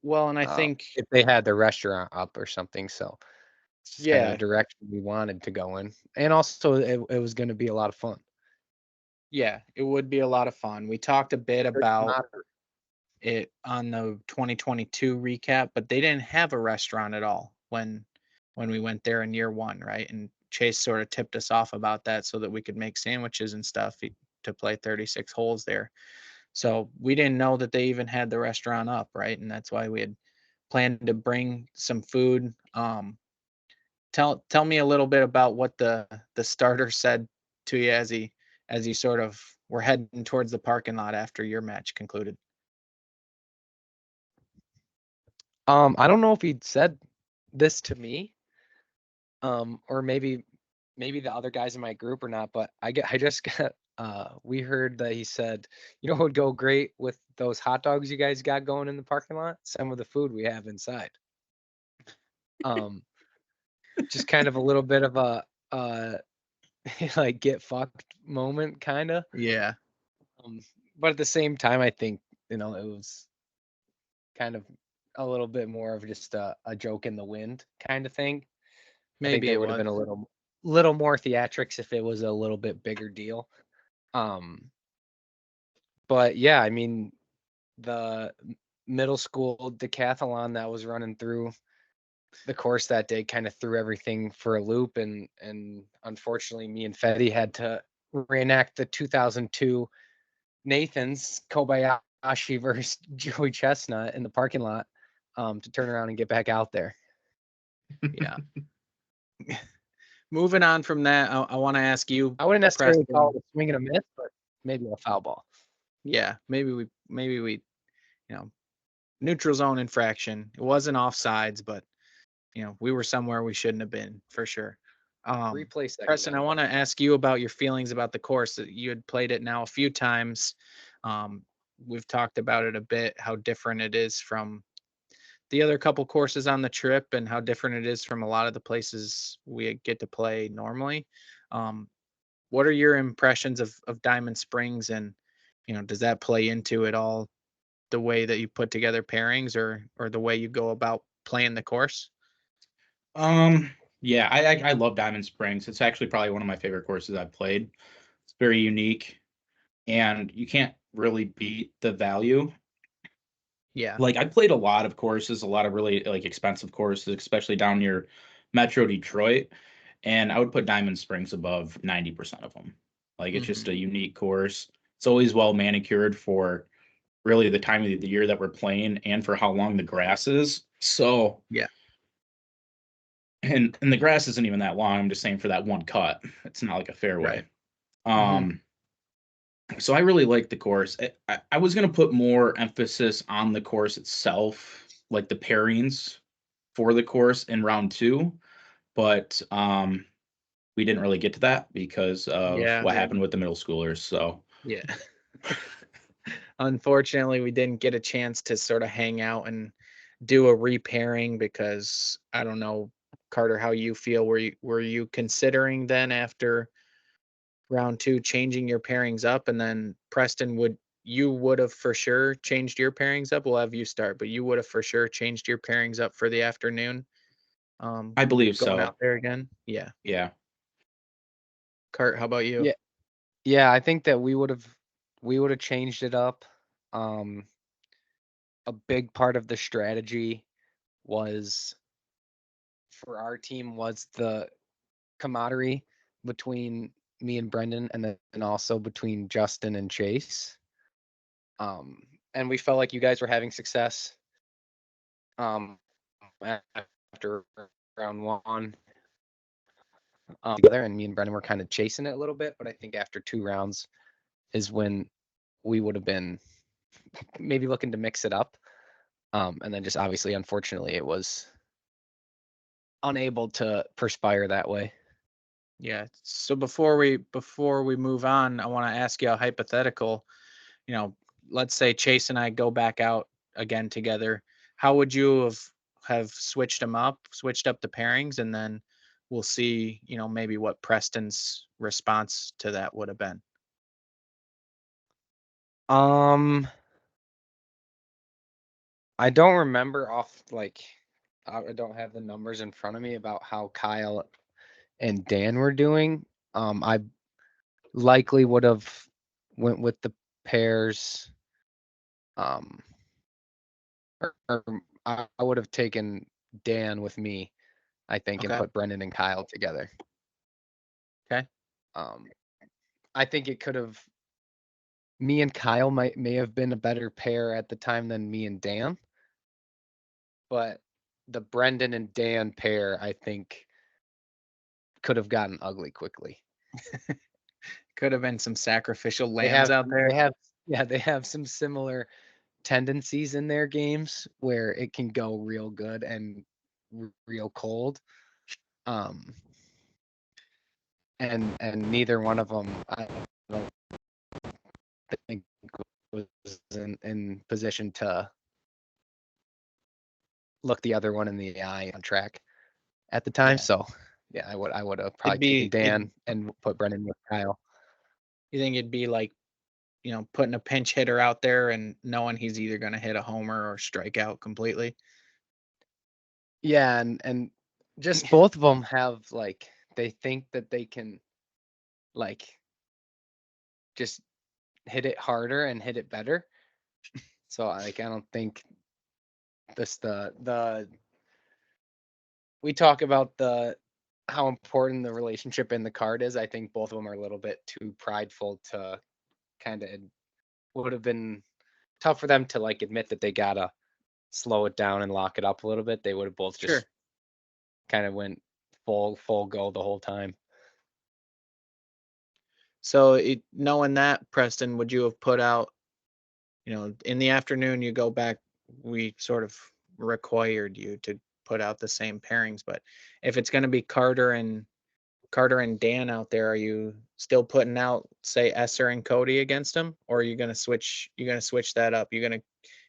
Well, and I think if they had the restaurant up or something. So it's just kind of yeah, the direction we wanted to go in, and also it was going to be a lot of fun. yeah, it would be a lot of fun. We talked a bit about Not- it on the 2022 recap, but they didn't have a restaurant at all when we went there in year one, right? And Chase sort of tipped us off about that so that we could make sandwiches and stuff to play 36 holes there. So we didn't know that they even had the restaurant up, right? And that's why we had planned to bring some food. Tell me a little bit about what the starter said to you as you sort of were heading towards the parking lot after your match concluded. I don't know if he'd said this to me, or maybe the other guys in my group or not, but I just got, we heard that he said, what would go great with those hot dogs you guys got going in the parking lot? Some of the food we have inside. Just kind of a little bit of a like get fucked moment, kind of. Yeah. But at the same time, I think it was kind of a little bit more of just a joke in the wind kind of thing. I think Maybe there it would have was. been a little more theatrics if it was a little bit bigger deal. But yeah, I mean, the middle school decathlon that was running through the course that day kind of threw everything for a loop, and unfortunately me and Fetty had to reenact the 2002 Nathan's Kobayashi versus Joey Chestnut in the parking lot, to turn around and get back out there. Yeah. Moving on from that, I want to ask you. I wouldn't necessarily Preston, call it a swing and a miss, but maybe a foul ball. Yeah, maybe we, neutral zone infraction. It wasn't offsides, but we were somewhere we shouldn't have been for sure. Replay second. Preston, I want to ask you about your feelings about the course. That you had played it now a few times. We've talked about it a bit, how different it is from the other couple courses on the trip and how different it is from a lot of the places we get to play normally. What are your impressions of Diamond Springs, and does that play into it all, the way that you put together pairings or the way you go about playing the course? Yeah, I love Diamond Springs. It's actually probably one of my favorite courses I've played. It's very unique, and you can't really beat the value. Yeah. Like I played a lot of courses, a lot of really like expensive courses, especially down near Metro Detroit, and I would put Diamond Springs above 90% of them. Like it's just a unique course. It's always well manicured for really the time of the year that we're playing and for how long the grass is. So Yeah. and the grass isn't even that long. I'm just saying for that one cut, it's not like a fairway. Right. So I really like the course. I was going to put more emphasis on the course itself, like the pairings for the course in round 2. but we didn't really get to that because of Yeah. what happened with the middle schoolers. So Yeah. Unfortunately, we didn't get a chance to sort of hang out and do a repairing because I don't know, Carter, how you feel. Were you considering then after round two changing your pairings up, and then Preston, would have for sure changed your pairings up? We'll have you start, but you would have for sure changed your pairings up for the afternoon. I believe Going so. out there again. Yeah. Yeah. Cart, how about you? Yeah. Yeah, I think that we would have changed it up. Um, a big part of the strategy was for our team was the camaraderie between me and Brendan, and also between Justin and Chase. And we felt like you guys were having success after round one together, and me and Brendan were kind of chasing it a little bit. But I think after 2 rounds is when we would have been maybe looking to mix it up. And then just obviously, unfortunately, it was unable to perspire that way. Yeah. So before we move on, I want to ask you a hypothetical. Let's say Chase and I go back out again together. How would you have switched up the pairings, and then we'll see, maybe what Preston's response to that would have been. I don't remember I don't have the numbers in front of me about how Kyle and Dan were doing. I likely would have went with the pairs. Or I would have taken Dan with me, I think, and Okay. put Brendan and Kyle together. Okay. I think it could have. Me and Kyle may have been a better pair at the time than me and Dan, but the Brendan and Dan pair, I think, could have gotten ugly quickly. Could have been some sacrificial lambs out there. They have some similar tendencies in their games where it can go real good and real cold. And neither one of them, I don't think, was in position to look the other one in the eye on track at the time. Yeah. So yeah, I would have probably taken Dan and put Brendan with Kyle. You think it'd be like, putting a pinch hitter out there and knowing he's either going to hit a homer or strike out completely? Yeah, and just both of them have they think that they can just hit it harder and hit it better. So I don't think the we talk about how important the relationship in the card is. I think both of them are a little bit too prideful to kind of, would have been tough for them to admit that they gotta slow it down and lock it up a little bit. They would have both just kind of went full go the whole time. So knowing that, Preston, would you have put out, in the afternoon you go back, we sort of required you to put out the same pairings, but if it's going to be Carter and Dan out there, are you still putting out, say, Esser and Cody against them, or are you going to switch that up? You're going to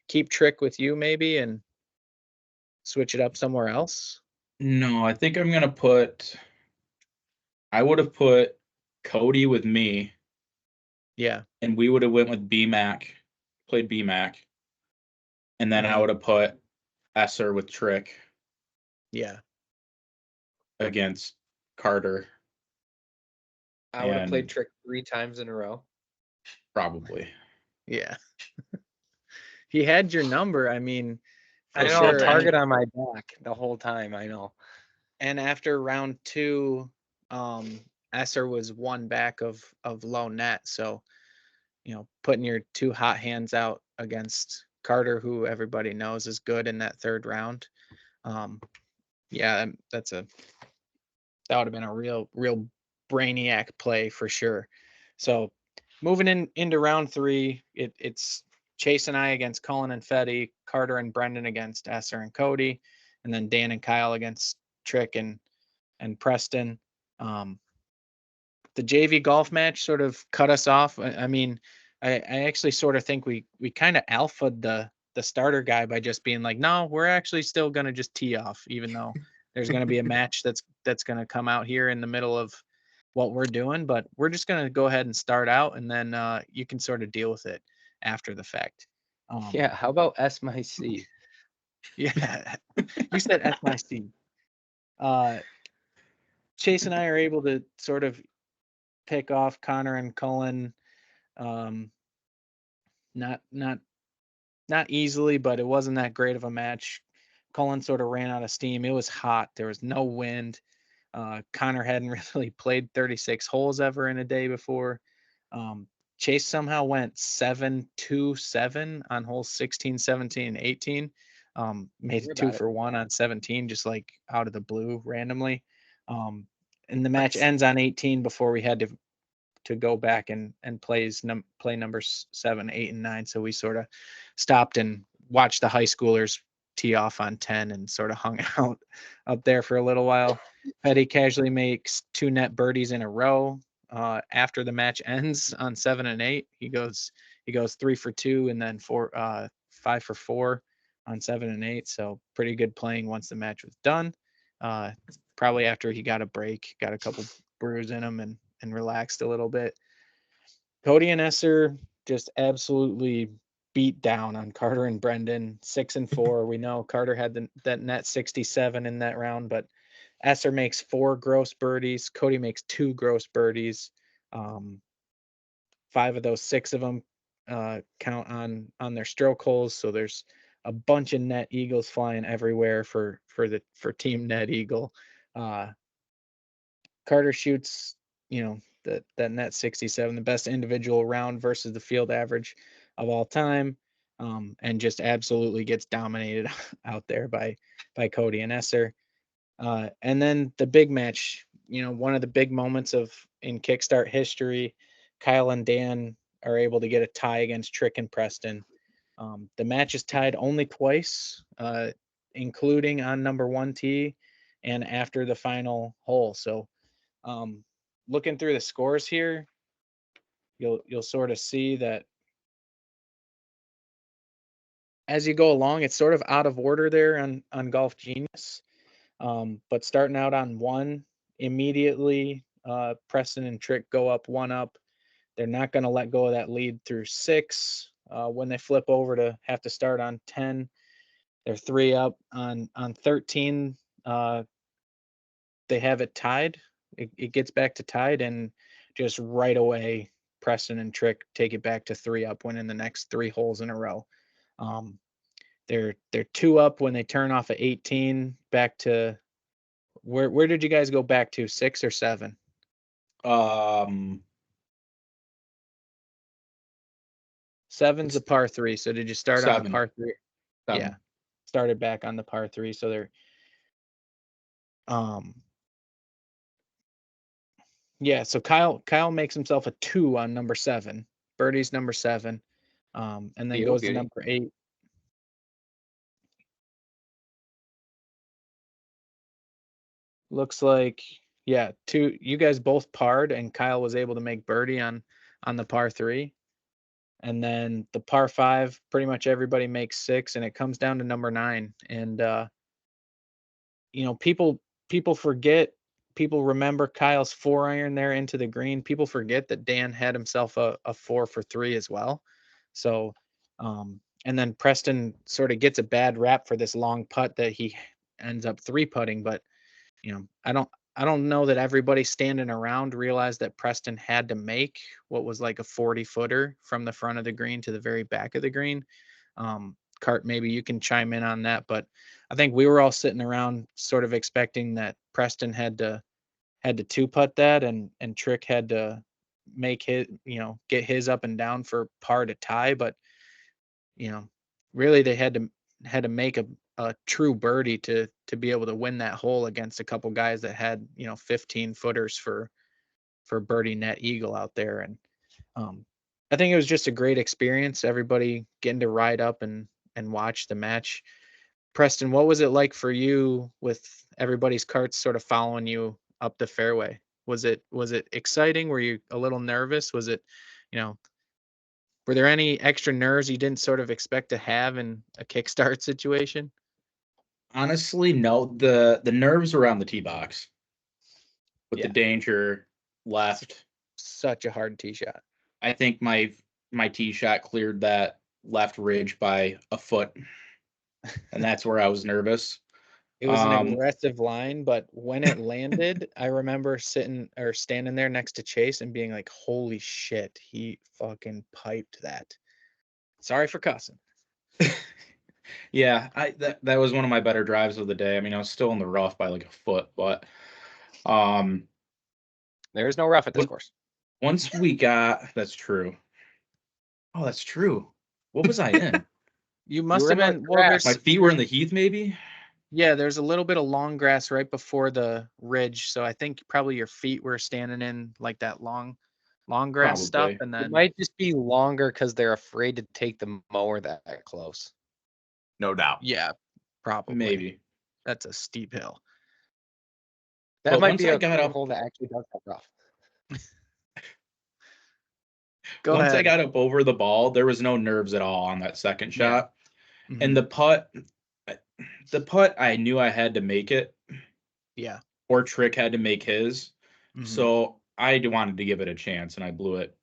keep Trick with you maybe and switch it up somewhere else? No, I think I would have put Cody with me. Yeah. And we would have went with played BMAC. And then I would have put Esser with Trick. Yeah. Against Carter. I would have played Trick 3 times in a row. Probably. Yeah. He had your number. I mean, I know, sure. Target on my back the whole time. I know. And after round 2, Esser was 1 back of low net. So, putting your 2 hot hands out against Carter, who everybody knows is good in that 3rd round. Yeah, that would have been a real brainiac play for sure. So moving into round 3, it's Chase and I against Cullen and Fetty, Carter and Brendan against Esser and Cody, and then Dan and Kyle against Trick and and Preston. The JV golf match sort of cut us off. I mean, I actually sort of think we kind of alphaed the starter guy by just being like, no, we're actually still going to just tee off, even though there's going to be a match that's going to come out here in the middle of what we're doing. But we're just going to go ahead and start out, and then you can sort of deal with it after the fact. Yeah, how about S my C? Yeah, you said FIC. Chase and I are able to sort of pick off Connor and Cullen, not easily, but it wasn't that great of a match. Cullen sort of ran out of steam. It was hot. There was no wind. Connor hadn't really played 36 holes ever in a day before. Chase somehow went 7-2-7 on holes 16, 17, and 18. Made it 2-for-1 on 17, just like out of the blue randomly. And the match ends on 18 before we had to go back and play numbers 7, 8, and 9. So we sort of stopped and watched the high schoolers tee off on 10 and sort of hung out up there for a little while. Petty casually makes 2 net birdies in a row. After the match ends on 7 and 8, he goes 3 for 2 and then 5 for 4 on 7 and 8. So pretty good playing once the match was done. Probably after he got a break, got a couple brews in him and relaxed a little bit. Cody and Esser just absolutely beat down on Carter and Brendan, 6 and 4. We know Carter had that net 67 in that round, but Esser makes 4 gross birdies. Cody makes 2 gross birdies. 5 of those, 6 of them count on their stroke holes. So there's a bunch of net eagles flying everywhere for Team Net Eagle. Carter shoots, that net 67, the best individual round versus the field average of all time, and just absolutely gets dominated out there by Cody and Esser. And then the big match, one of the big moments in Kickstart history, Kyle and Dan are able to get a tie against Trick and Preston. The match is tied only twice, including on number 1 tee and after the final hole. So looking through the scores here, you'll sort of see that as you go along, it's sort of out of order there on Golf Genius. But starting out on 1, immediately Preston and Trick go up 1 up. They're not going to let go of that lead through 6. When they flip over to have to start on 10, they're 3 up. On 13, they have it tied. It gets back to tied, and just right away, Preston and Trick take it back to 3 up, winning the next 3 holes in a row. They're 2 up when they turn off at 18. Back to where did you guys go back to? 6 or 7? Seven's a par 3. So did you start 7. on the par 3? 7. Yeah, started back on the par 3. So they're yeah. So Kyle makes himself a 2 on number 7. Birdie's number 7, and then goes to number 8. Looks like, yeah, 2. You guys both parred, and Kyle was able to make birdie on the par 3. And then the par 5, pretty much everybody makes 6, and it comes down to number 9. And people forget, people remember Kyle's 4-iron there into the green. People forget that Dan had himself a 4 for 3 as well. So, and then Preston sort of gets a bad rap for this long putt that he ends up 3-putting, but I don't know that everybody standing around realized that Preston had to make what was like a 40-footer from the front of the green to the very back of the green. Cart, maybe you can chime in on that, but I think we were all sitting around sort of expecting that Preston had to 2-putt that, and Trick had to make his, get his up and down for par to tie. But really they had to make a true birdie to be able to win that hole against a couple guys that had 15 footers for birdie net eagle out there. And I think it was just a great experience, everybody getting to ride up and watch the match. Preston, what was it like for you with everybody's carts sort of following you up the fairway? Was it exciting? Were you a little nervous? Was it, you know, were there any extra nerves you didn't sort of expect to have in a kickstart situation? Honestly, no. The nerves around the tee box with the Yeah. danger left. Such a hard tee shot. I think my tee shot cleared that left ridge by a foot, and that's where I was nervous. It was an aggressive line, but when it landed, I remember sitting or standing there next to Chase and being like, holy shit, he fucking piped that. Sorry for cussing. Yeah, that was one of my better drives of the day. I mean, I was still in the rough by like a foot, but There is no rough at this What- course. once we got that's true. Oh, that's true. What was I in? You must were have in the been, well, grass. My there's, feet were in the heath, maybe? yeah, there's a little bit of long grass right before the ridge. So I think probably your feet were standing in like that long grass stuff. Probably. And It then, might just be longer because they're afraid to take the mower that close. No doubt. yeah, probably. Maybe. That's a steep hill. That But might once be I a got cool up- hole that actually does have rough. Go Once ahead. I got up over the ball, there was no nerves at all on that second Yeah. shot. And the putt, I knew I had to make it, yeah. or Trick had to make his. Mhm. So I wanted to give it a chance, and I blew it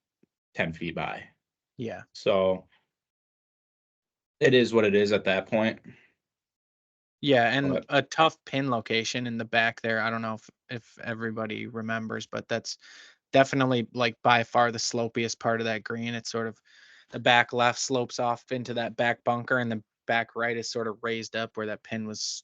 10 feet by. Yeah. So it is what it is at that point. Yeah, and But- a tough pin location in the back there. I don't know if everybody remembers, but that's definitely like by far the slopiest part of that green. It's sort of the back left slopes off into that back bunker, and the back right is sort of raised up where that pin was,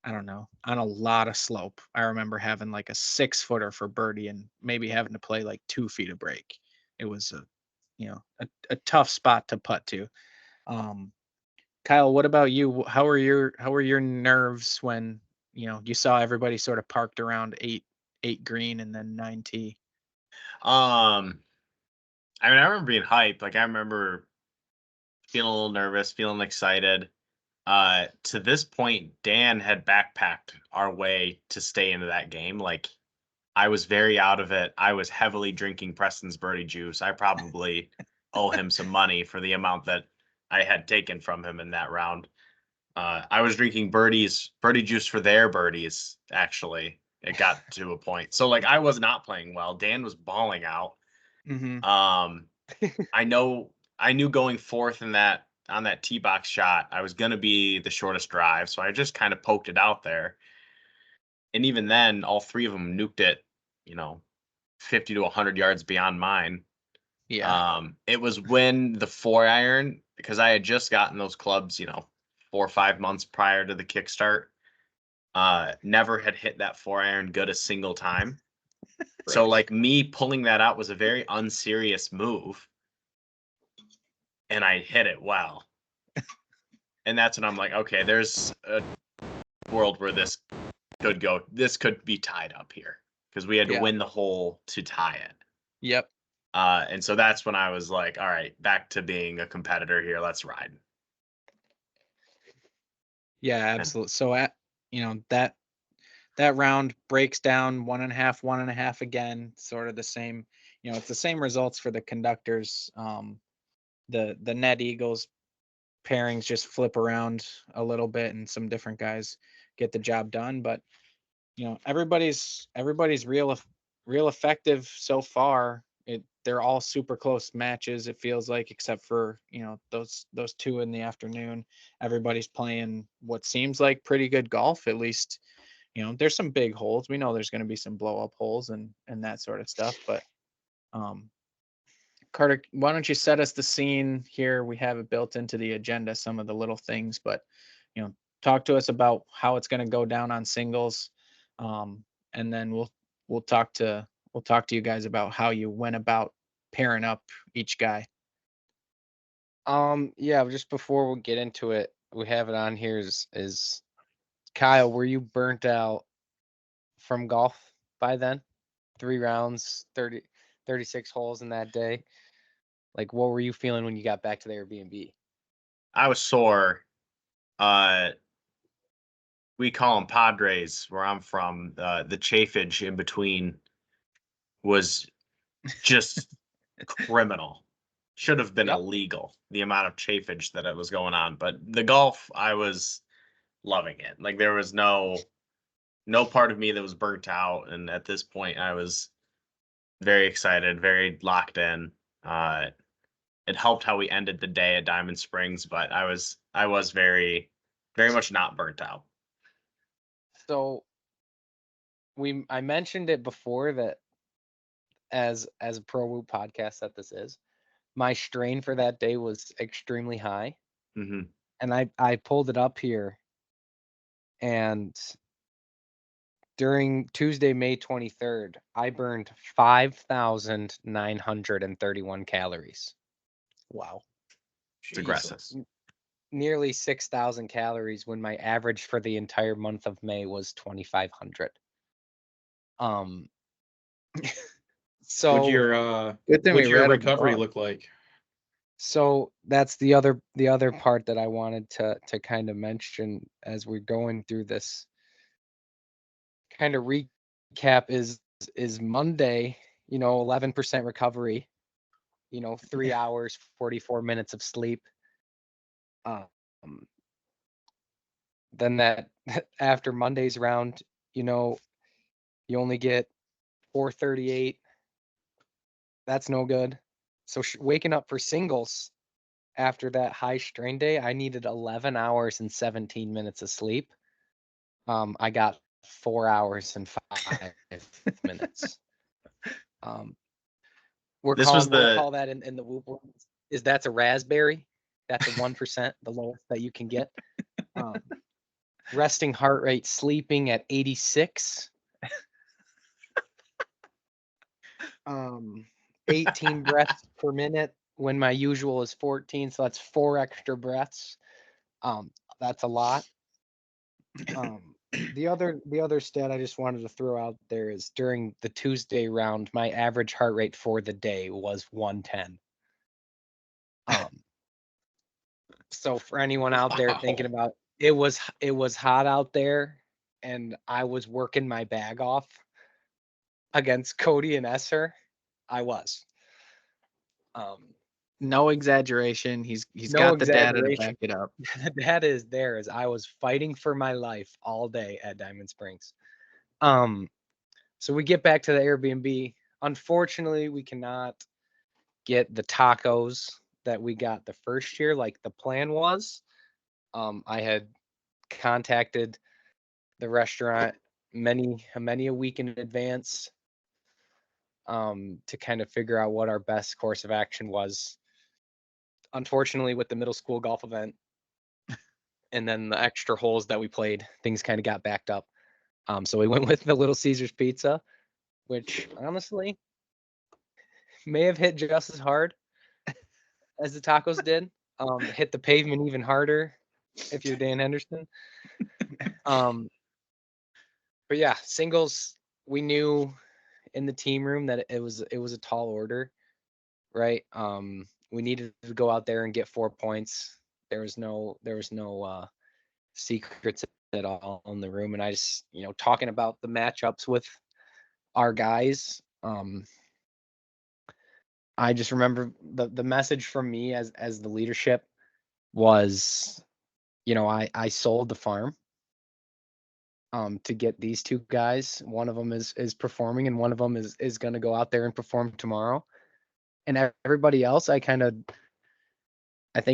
I don't know, on a lot of slope. I remember having like a 6-footer for birdie and maybe having to play like 2 feet of break. It was a tough spot to putt to. Kyle, what about you? How were your nerves when you saw everybody sort of parked around 8 green and then 9 tee? I mean, I remember being hyped. Like, I remember feeling a little nervous, feeling excited. To this point, Dan had backpacked our way to stay into that game. Like, I was very out of it. I was heavily drinking Preston's birdie juice. I probably owe him some money for the amount that I had taken from him in that round. I was drinking birdie juice for their birdies, actually. It got to a point. So, like, I was not playing well. Dan was balling out. Mm-hmm. I knew going fourth on that tee box shot, I was gonna be the shortest drive, so I just kind of poked it out there. And even then, all three of them nuked it, 50 to 100 yards beyond mine. Yeah. It was when the 4-iron, because I had just gotten those clubs, 4 or 5 months prior to the kickstart. Never had hit that 4-iron good a single time. So like me pulling that out was a very unserious move. And I hit it well. And that's when I'm like, okay, there's a world where this could be tied up here. Because we had to Yeah. win the hole to tie it. Yep. And so that's when I was like, all right, back to being a competitor here. Let's ride. Yeah, absolutely. So that round breaks down 1.5 again, sort of the same. It's the same results for the conductors. The net Eagles pairings just flip around a little bit, and some different guys get the job done. But everybody's real effective so far. They're all super close matches, it feels like, except for those 2 in the afternoon. Everybody's playing what seems like pretty good golf, at least. There's some big holes. We know there's going to be some blow up holes and that sort of stuff. But Carter, why don't you set us the scene here? We have it built into the agenda, some of the little things, but talk to us about how it's going to go down on singles, and then we'll talk to you guys about how you went about pairing up each guy. Yeah, just before we get into it, we have it on here is Kyle, were you burnt out from golf by then? 3 rounds, 36 holes in that day. Like, what were you feeling when you got back to the Airbnb? I was sore. we call them Padres where I'm from. The chafage in between was just criminal. Should have been Yep. illegal, the amount of chafage that it was going on. But the golf, I was loving it. Like there was no part of me that was burnt out. And at this point I was very excited, very locked in. It helped how we ended the day at Diamond Springs, but I was very, very much not burnt out. So I mentioned it before that as a Pro Whoop podcast that this is, my strain for that day was extremely high. Mm-hmm. And I pulled it up here, and during Tuesday, May 23rd, I burned 5,931 calories. Wow. It's aggressive. Nearly 6,000 calories when my average for the entire month of May was 2,500. So What'd your Good thing what'd we your read 'em recovery all. look like? So that's the other part that I wanted to kind of mention as we're going through this kind of recap is Monday, 11% recovery, 3 hours, 44 minutes of sleep. Then that after Monday's round, you only get 438. That's no good. So waking up for singles after that high strain day, I needed 11 hours and 17 minutes of sleep. I got 4 hours and 5 minutes. We'll call that in the Whoop world is that's a raspberry. That's a 1%, the lowest that you can get. Resting heart rate sleeping at 86. 18 breaths per minute when my usual is 14, so that's 4 extra breaths. That's a lot. The other stat I just wanted to throw out there is during the Tuesday round, my average heart rate for the day was 110. So for anyone out there thinking about it was hot out there and I was working my bag off against Cody and Esser, I was. No exaggeration. He's No got the data to exaggeration. back it up. The data is there as I was fighting for my life all day at Diamond Springs. So we get back to the Airbnb. Unfortunately, we cannot get the tacos that we got the first year like the plan was. I had contacted the restaurant many a week in advance to kind of figure out what our best course of action was. Unfortunately, with the middle school golf event and then the extra holes that we played, things kind of got backed up. So we went with the Little Caesars pizza, which honestly may have hit just as hard as the tacos did. Hit the pavement even harder if you're Dan Henderson. But yeah, singles, we knew in the team room that it was a tall order, right? We needed to go out there and get 4 points. There was no secrets at all in the room. And I just, talking about the matchups with our guys, I just remember the message from me as the leadership was, I sold the farm to get these two guys. One of them is performing and one of them is going to go out there and perform tomorrow. And everybody else, I think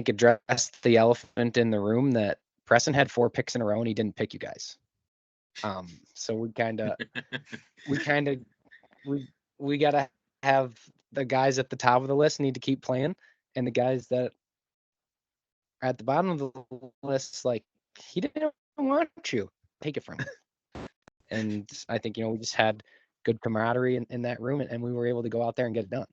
addressed the elephant in the room that Preston had 4 picks in a row and he didn't pick you guys. So we got to have the guys at the top of the list need to keep playing, and the guys that are at the bottom of the list, like, he didn't want you, take it from him. And I think, we just had good camaraderie in that room, and we were able to go out there and get it done.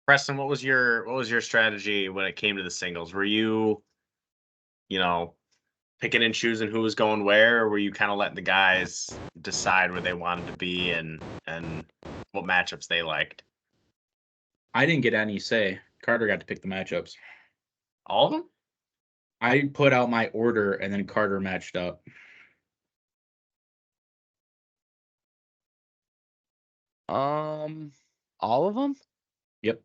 Preston, what was your strategy when it came to the singles? Were you, picking and choosing who was going where, or were you kind of letting the guys decide where they wanted to be and what matchups they liked? I didn't get any say. Carter got to pick the matchups. All of them? I put out my order and then Carter matched up. All of them? Yep.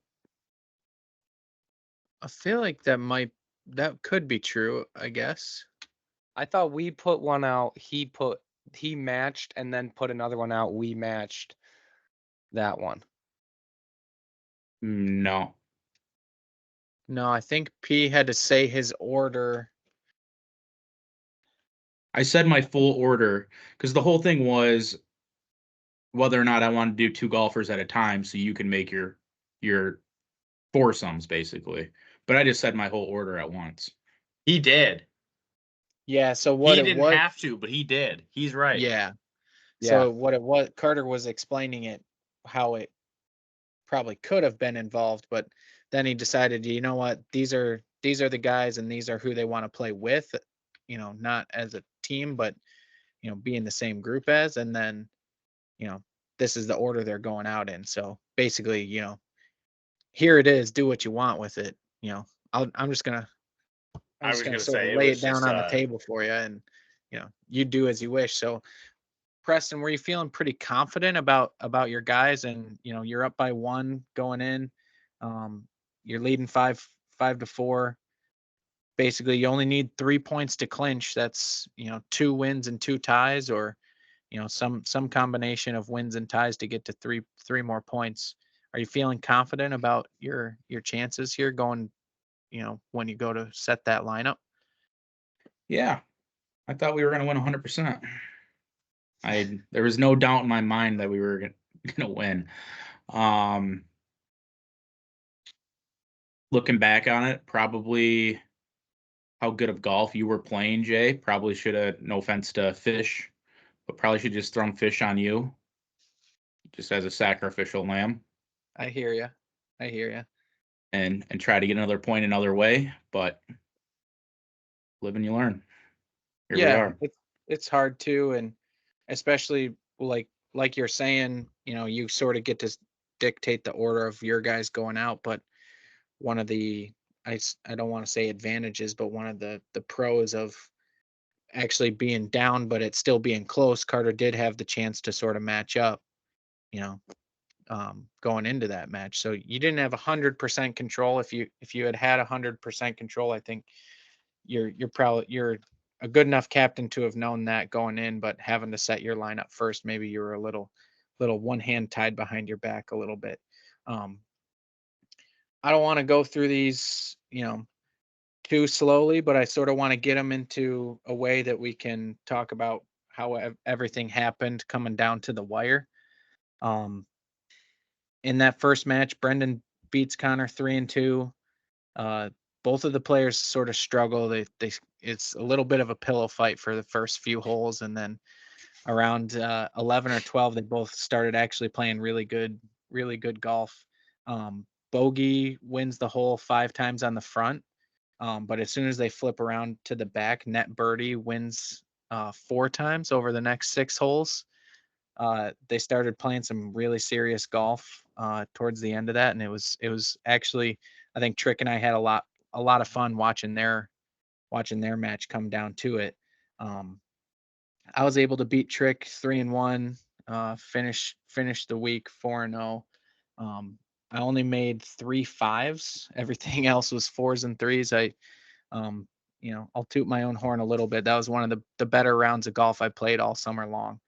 I feel like that could be true, I guess. I thought we put one out. He matched and then put another one out. We matched that one. No. No, I think P had to say his order. I said my full order because the whole thing was whether or not I want to do 2 golfers at a time so you can make your foursomes basically. But I just said my whole order at once. He did. Yeah, so what He it didn't was. have to, but he did. He's right. Yeah. Yeah. So what it was, Carter was explaining it, how it probably could have been involved, but then he decided, you know what, these are the guys and these are who they want to play with, not as a team, but be in the same group as, and then, this is the order they're going out in. So basically, here it is, do what you want with it. I'm just gonna I was gonna sort say, of it lay was it down just, on the table for you, and you do as you wish. So Preston, were you feeling pretty confident about your guys? And you're up by 1 going in. You're leading 5-4. Basically, you only need 3 points to clinch. That's 2 wins and 2 ties, or some combination of wins and ties to get to three more points. Are you feeling confident about your chances here going? When you go to set that lineup. Yeah. I thought we were going to win 100%. There was no doubt in my mind that we were going to win. Looking back on it, probably how good of golf you were playing, Jay. Probably should have, no offense to Fish, but probably should just thrown Fish on you, just as a sacrificial lamb, I hear you. and try to get another point another way. But live and you learn. Here we are. It's hard too, and especially like you're saying, you sort of get to dictate the order of your guys going out. But one of the I don't want to say advantages, but one of the pros of actually being down, but it still being close, Carter did have the chance to sort of match up, going into that match. So you didn't have 100% control. If you had 100% control, I think you're a good enough captain to have known that going in, but having to set your lineup first, maybe you were a little one hand tied behind your back a little bit. I don't want to go through these, too slowly, but I sort of want to get them into a way that we can talk about how everything happened coming down to the wire. In that first match, Brendan beats Connor 3-2. Both of the players sort of struggle. It's a little bit of a pillow fight for the first few holes, and then around 11 or 12, they both started actually playing really good golf. Bogey wins the hole 5 times on the front, but as soon as they flip around to the back, net birdie wins 4 times over the next 6 holes. They started playing some really serious golf towards the end of that, and it was actually, I think Trick and I had a lot of fun watching their match come down to it. I was able to beat Trick 3-1, finish the week 4-0. I only made 3 5s. Everything else was 4s and 3s. I'll toot my own horn a little bit. That was one of the better rounds of golf I played all summer long.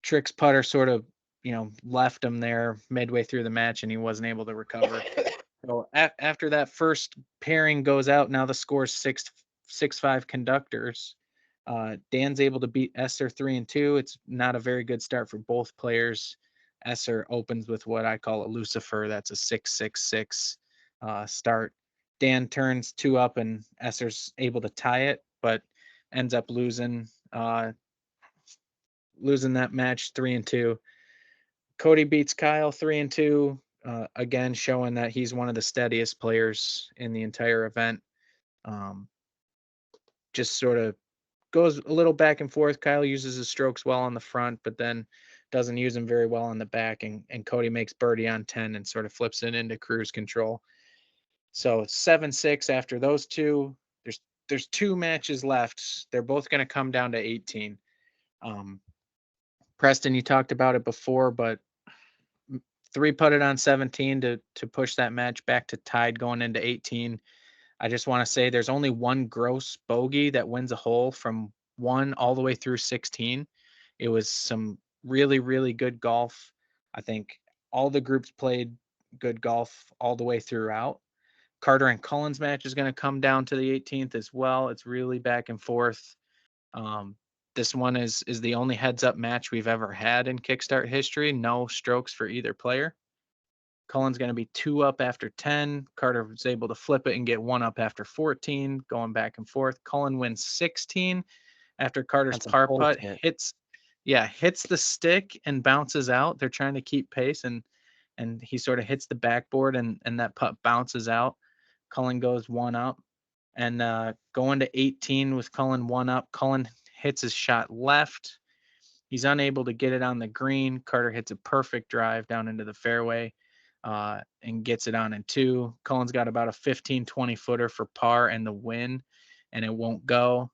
Trick's putter sort of, left him there midway through the match, and he wasn't able to recover. So after that first pairing goes out, now the score's 6-5 Conductors. Dan's able to beat Esser 3-2. It's not a very good start for both players. Esser opens with what I call a Lucifer. That's a 6-6-6 start. Dan turns 2 up, and Esser's able to tie it, but ends up losing that match 3-2. Cody beats Kyle 3-2. Again, showing that he's one of the steadiest players in the entire event. Just sort of goes a little back and forth. Kyle uses his strokes well on the front, but then doesn't use them very well on the back. And Cody makes birdie on 10 and sort of flips it into cruise control. So 7-6 after those two. There's 2 matches left. They're both going to come down to 18. Preston, you talked about it before, but 3 putted on 17 to push that match back to tied going into 18. I just want to say there's only one gross bogey that wins a hole from 1 all the way through 16. It was some really, really good golf. I think all the groups played good golf all the way throughout. Carter and Cullen's match is going to come down to the 18th as well. It's really back and forth. This one is the only heads up match we've ever had in Kickstart history. No strokes for either player. Cullen's going to be 2 up after 10. Carter was able to flip it and get 1 up after 14, going back and forth. Cullen wins 16 after Carter's That's a par putt bullshit. hits the stick and bounces out. They're trying to keep pace, and he sort of hits the backboard, and that putt bounces out. Cullen goes 1 up, and going to 18 with Cullen 1 up. Cullen hits his shot left. He's unable to get it on the green. Carter hits a perfect drive down into the fairway and gets it on in 2. Cullen's got about a 15-20 footer for par and the win, and it won't go.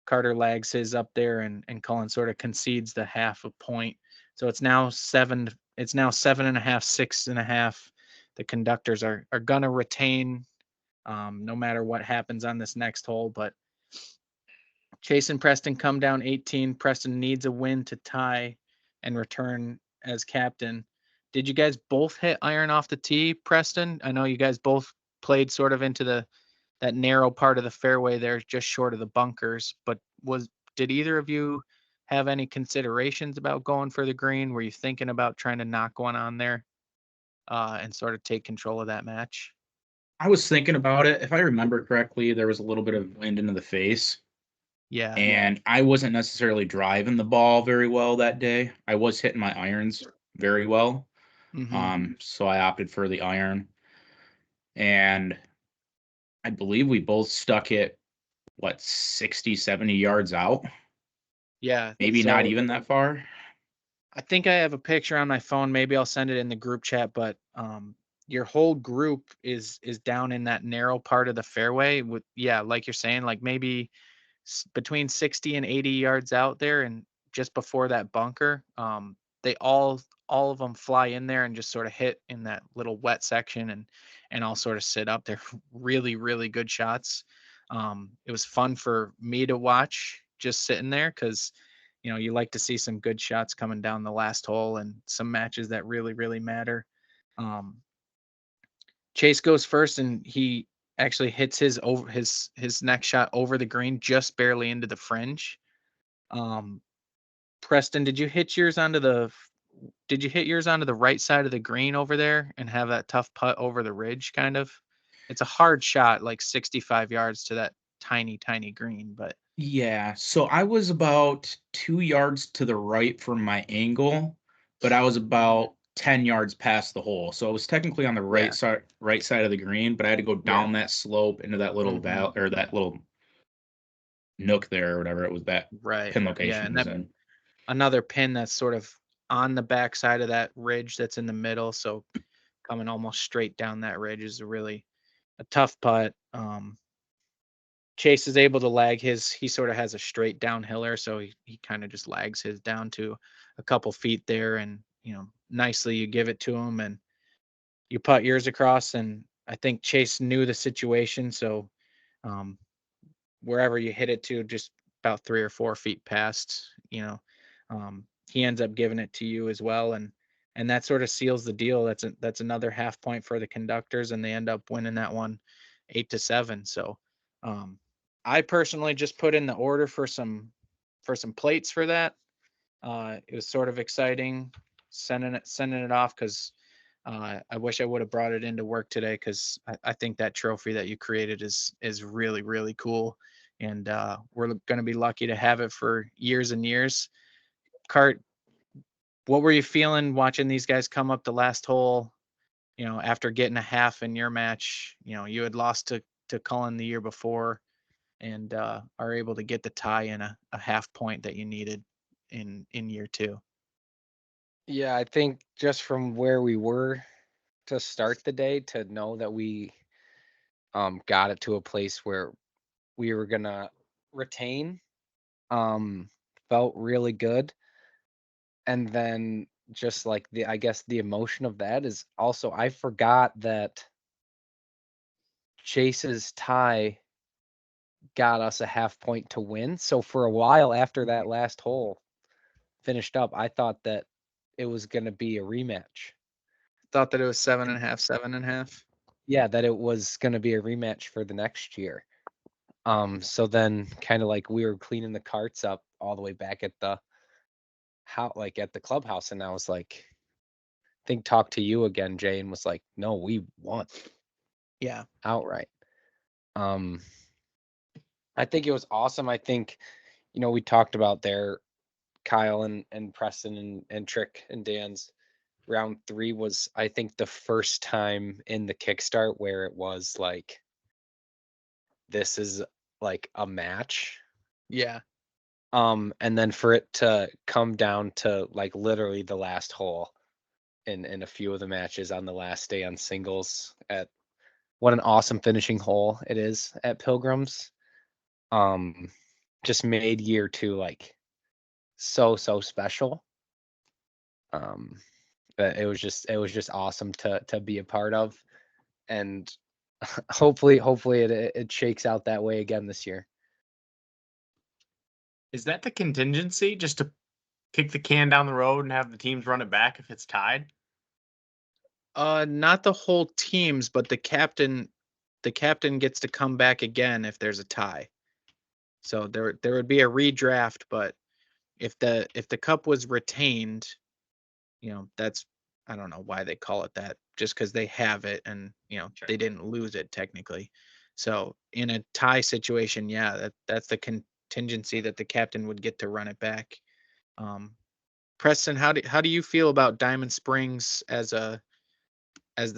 Carter lags his up there, and Cullen sort of concedes the half a point. So it's now 7. It's now 7.5, 6.5. The Conductors are gonna retain no matter what happens on this next hole. But Chase and Preston come down 18. Preston needs a win to tie and return as captain. Did you guys both hit iron off the tee, Preston? I know you guys both played sort of into that narrow part of the fairway there, just short of the bunkers. But did either of you have any considerations about going for the green? Were you thinking about trying to knock one on there and sort of take control of that match? I was thinking about it. If I remember correctly, there was a little bit of wind into the face, Yeah. and I wasn't necessarily driving the ball very well that day. I was hitting my irons very well. Mm-hmm. So I opted for the iron, and I believe we both stuck it, 60, 70 yards out, Yeah. maybe not even that far. I think I have a picture on my phone. Maybe I'll send it in the group chat, but your whole group is down in that narrow part of the fairway with, like you're saying, like maybe between 60 and 80 yards out there, and just before that bunker. They all of them fly in there and just sort of hit in that little wet section, and all sort of sit up there. Really, really good shots. It was fun for me to watch just sitting there, because you like to see some good shots coming down the last hole and some matches that really, really matter. Um, Chase goes first, and he actually hits his next shot over the green, just barely into the fringe. Preston, did you hit yours onto the right side of the green over there and have that tough putt over the ridge kind of? It's a hard shot, like 65 yards to that tiny, tiny green, but Yeah, so I was about 2 yards to the right from my angle, but I was about 10 yards past the hole. So I was technically on the right side of the green, but I had to go down that slope into that little val or that little nook there or whatever it was, that right. pin Yeah, location and was that in. another pin that's sort of on the back side of that ridge that's in the middle. So coming almost straight down that ridge is a tough putt. Chase is able to lag his. He sort of has a straight downhiller, so he kind of just lags his down to a couple feet there, and nicely you give it to him, and you putt yours across. And I think Chase knew the situation, so um, wherever you hit it to, just about 3 or 4 feet past, he ends up giving it to you as well, and that sort of seals the deal. That's another half point for the Conductors, and they end up winning that one 8-7. So I personally just put in the order for some plates for that. It was sort of exciting sending it off, because I wish I would have brought it into work today, because I think that trophy that you created is really, really cool, and we're going to be lucky to have it for years and years. Cart, what were you feeling watching these guys come up the last hole? After getting a half in your match, you had lost to Cullen the year before, and are able to get the tie in a half point that you needed in year 2. Yeah, I think just from where we were to start the day, to know that we got it to a place where we were gonna retain. Felt really good. And then just like I guess the emotion of that is also, I forgot that Chase's tie got us a half point to win. So for a while after that last hole finished up, I thought that it was going to be a rematch. Thought that it was 7.5, 7.5. Yeah, that it was going to be a rematch for the next year. So then kind of like we were cleaning the carts up all the way back at the like at the clubhouse, and I was like, I think talked to you again, Jay, and was like, no, we won Yeah. outright. I think it was awesome. I think, we talked about there, Kyle and Preston and Trick and Dan's round 3 was, I think, the first time in the Kickstart where it was like, this is like a match. Yeah. And then for it to come down to like literally the last hole in a few of the matches on the last day on singles, at what an awesome finishing hole it is at Pilgrims. Just made year 2 like so special. But it was just awesome to be a part of, and hopefully it shakes out that way again this year. Is that the contingency, just to kick the can down the road and have the teams run it back if it's tied? Not the whole teams, but the captain gets to come back again if there's a tie. So there would be a redraft, but if the cup was retained, that's, I don't know why they call it that, just because they have it and Sure. they didn't lose it technically. So in a tie situation, yeah, that's the contingency that the captain would get to run it back. Preston, how do you feel about Diamond Springs as the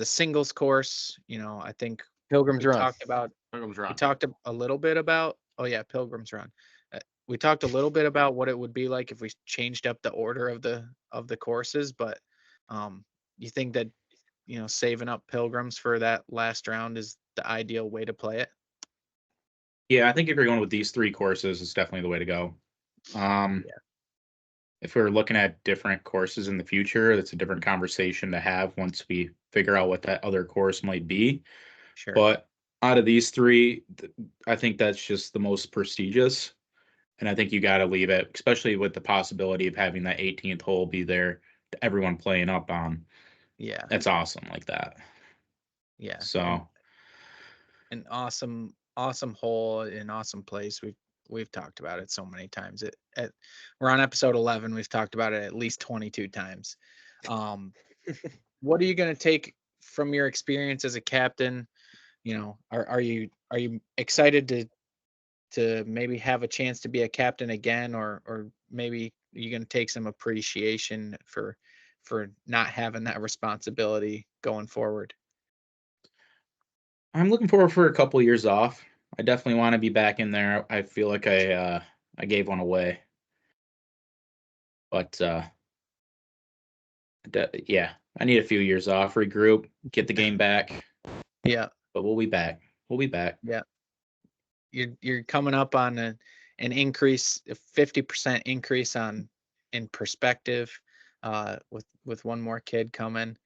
singles course? I think Pilgrims we Run. talked about Pilgrim's we Run. talked a little bit about, oh yeah, Pilgrim's Run. We talked a little bit about what it would be like if we changed up the order of the courses, but you think that saving up Pilgrims for that last round is the ideal way to play it? Yeah, I think if you're going with these 3 courses, it's definitely the way to go. If we're looking at different courses in the future, that's a different conversation to have once we figure out what that other course might be. Sure. But out of these 3, I think that's just the most prestigious. And I think you got to leave it, especially with the possibility of having that 18th hole be there to everyone playing up on. Yeah. That's awesome like that. Yeah. So An awesome hole, an awesome place. We've talked about it so many times. We're on episode 11. We've talked about it at least 22 times. What are you going to take from your experience as a captain? Are you excited to maybe have a chance to be a captain again, or maybe you're going to take some appreciation for not having that responsibility going forward? I'm looking forward for a couple years off. I definitely want to be back in there. I feel like I gave one away. But yeah, I need a few years off, regroup, get the game back. Yeah. But we'll be back. We'll be back. Yeah. You're coming up on an increase, a 50% increase in perspective, with one more kid coming.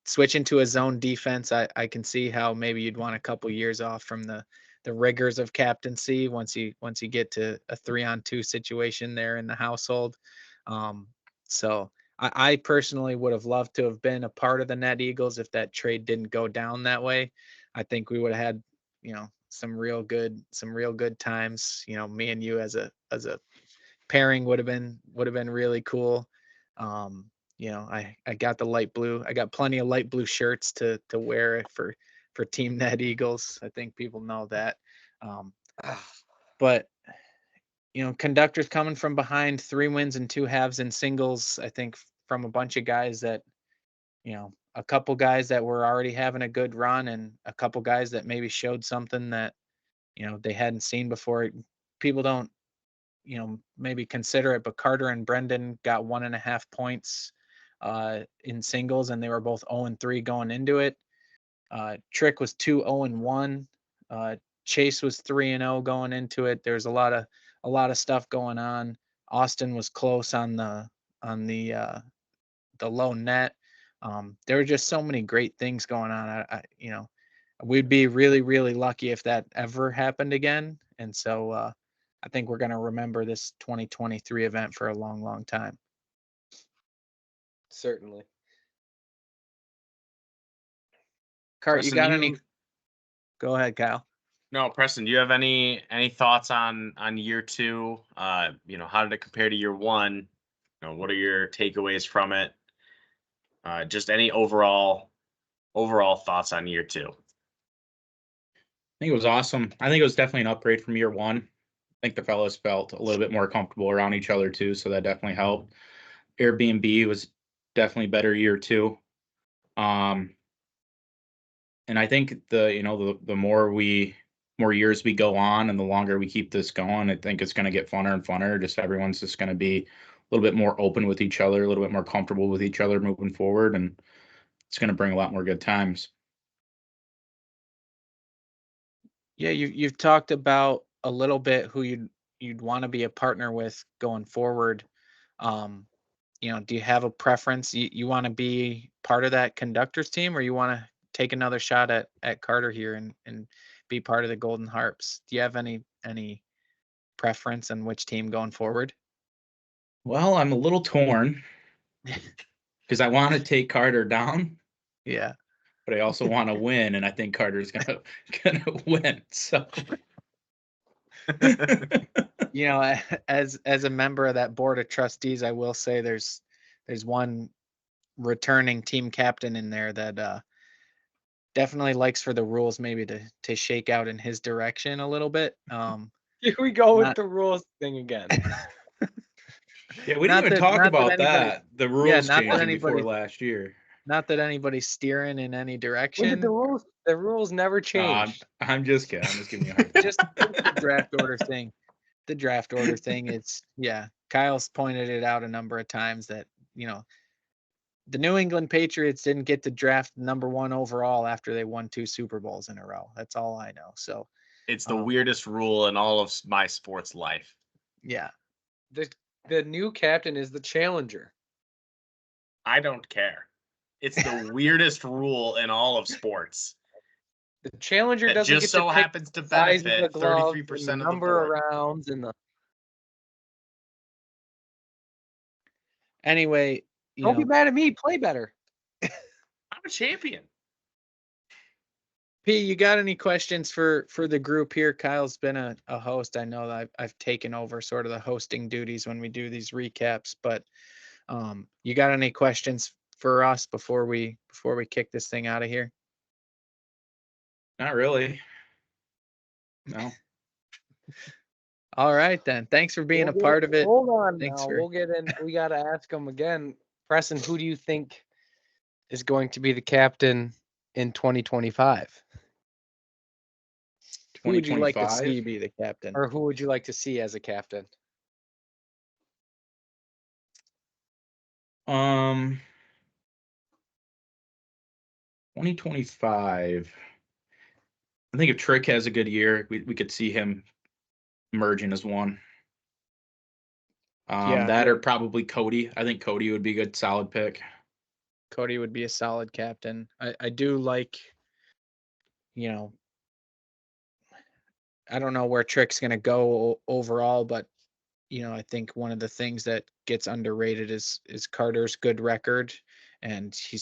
Switching to a zone defense, I can see how maybe you'd want a couple years off from the rigors of captaincy once you get to a 3-on-2 situation there in the household. So I personally would have loved to have been a part of the Net Eagles if that trade didn't go down that way. I think we would have had, some real good times. Me and you as a pairing would have been really cool. I got the light blue. I got plenty of light blue shirts to wear for Team Net Eagles. I think people know that. But Conductors coming from behind, 3 wins and 2 halves in singles. I think from a bunch of guys that, a couple guys that were already having a good run, and a couple guys that maybe showed something that they hadn't seen before. People don't maybe consider it, but Carter and Brendan got 1.5 points in singles, and they were both 0-3 going into it. Trick was 2-0-1. Chase was 3-0 going into it. There's a lot of stuff going on. Austin was close on the low net. There were just so many great things going on. We'd be really, really lucky if that ever happened again. And so I think we're going to remember this 2023 event for a long, long time. Certainly. Cart, Preston, you got any? Go ahead, Kyle. No, Preston, do you have any thoughts on year two? How did it compare to year one? What are your takeaways from it? Just any overall thoughts on year two. I think it was awesome. I think it was definitely an upgrade from year one. I think the fellows felt a little bit more comfortable around each other too, so that definitely helped. Airbnb was definitely better year two. And I think the more years we go on and the longer we keep this going, I think it's going to get funner and funner. Just everyone's just going to be a little bit more open with each other, a little bit more comfortable with each other moving forward, and it's going to bring a lot more good times. Yeah, you've talked about a little bit who you'd want to be a partner with going forward. Do you have a preference? You want to be part of that Conductors team, or you want to take another shot at Carter here and be part of the Golden Harps? Do you have any preference on which team going forward? Well, I'm a little torn because I want to take Carter down. Yeah. But I also want to win, and I think Carter's gonna win. So, as a member of that board of trustees, I will say there's one returning team captain in there that definitely likes for the rules maybe to shake out in his direction a little bit. Here we go with the rules thing again. Yeah, we didn't even talk about that. The rules changing before last year. Not that anybody's steering in any direction. The rules never change. I'm just kidding. I'm just giving you a hard time. Just the draft order thing. The draft order thing. It's Kyle's pointed it out a number of times that the New England Patriots didn't get to draft number 1 overall after they won 2 Super Bowls in a row. That's all I know. So it's the weirdest rule in all of my sports life. Yeah. The new captain is the challenger. I don't care. It's the weirdest rule in all of sports. The challenger doesn't just get so to happens to benefit 33% of the number of board. rounds and the. Anyway, don't be mad at me. Play better. I'm a champion. P, you got any questions for the group here? Kyle's been a host. I know that I've taken over sort of the hosting duties when we do these recaps, but you got any questions for us before we kick this thing out of here? Not really. No. All right then. Thanks for being a part of it. Hold on Thanks now. for... We'll get in. We got to ask him again. Preston, who do you think is going to be the captain in 2025? Who would you like to see be the captain? Or who would you like to see as a captain? 2025. I think if Trick has a good year, we could see him emerging as one. That or probably Cody. I think Cody would be a good solid pick. Cody would be a solid captain. I do like, I don't know where Trick's going to go overall, but I think one of the things that gets underrated is Carter's good record, and he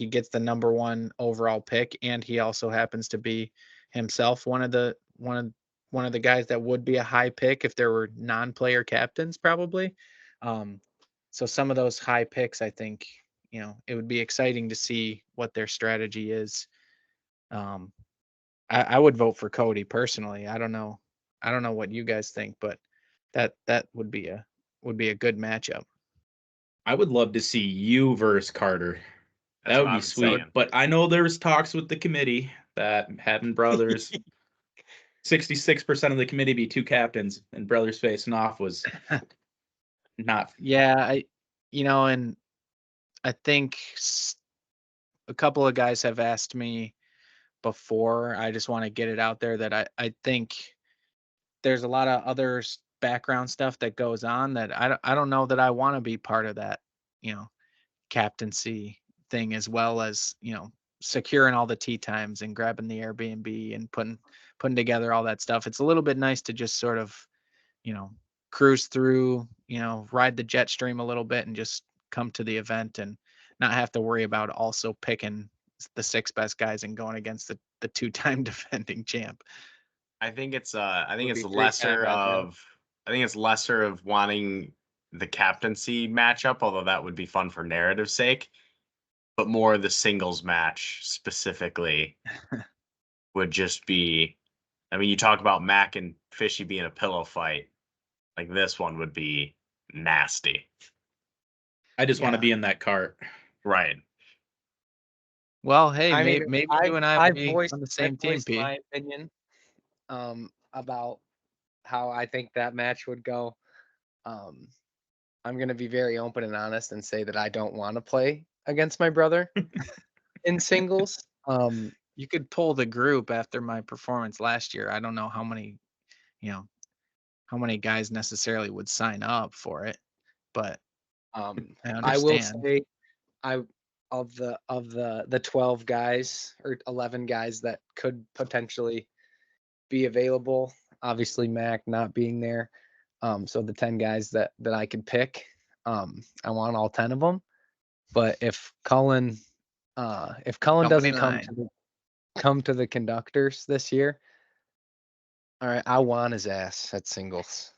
gets the number 1 overall pick, and he also happens to be himself one of the guys that would be a high pick if there were non-player captains probably. So some of those high picks, I think, it would be exciting to see what their strategy is. I would vote for Cody personally. I don't know what you guys think, but that would be a good matchup. I would love to see you versus Carter. That would be sweet. But I know there's talks with the committee that having brothers, 66% of the committee be 2 captains, and brothers facing off was not. Yeah, and I think a couple of guys have asked me before. I just want to get it out there that I think there's a lot of other background stuff that goes on that I don't know that I want to be part of that, captaincy thing, as well as, securing all the tee times and grabbing the Airbnb and putting together all that stuff. It's a little bit nice to just sort of, cruise through, ride the jet stream a little bit and just come to the event and not have to worry about also picking the 6 best guys and going against the 2-time defending champ. I think it's Would be 3-time matchup. I think it's lesser of wanting the captaincy matchup, although that would be fun for narrative's sake, but more the singles match specifically would just be, I mean, you talk about Mac and Fishy being a pillow fight, like this one would be nasty. I just want to Yeah. be in that cart. Right. Well, hey, I mean, maybe you and I will be voiced, on the same team, voiced P. my opinion about how I think that match would go. I'm gonna be very open and honest and say that I don't want to play against my brother in singles. You could pull the group after my performance last year. I don't know how many guys necessarily would sign up for it, but I I will understand. say of the 12 guys or 11 guys that could potentially be available, obviously Mac not being there. So the 10 guys that I could pick, I want all 10 of them. But if Cullen doesn't come to the Conductors this year, all right, I want his ass at singles.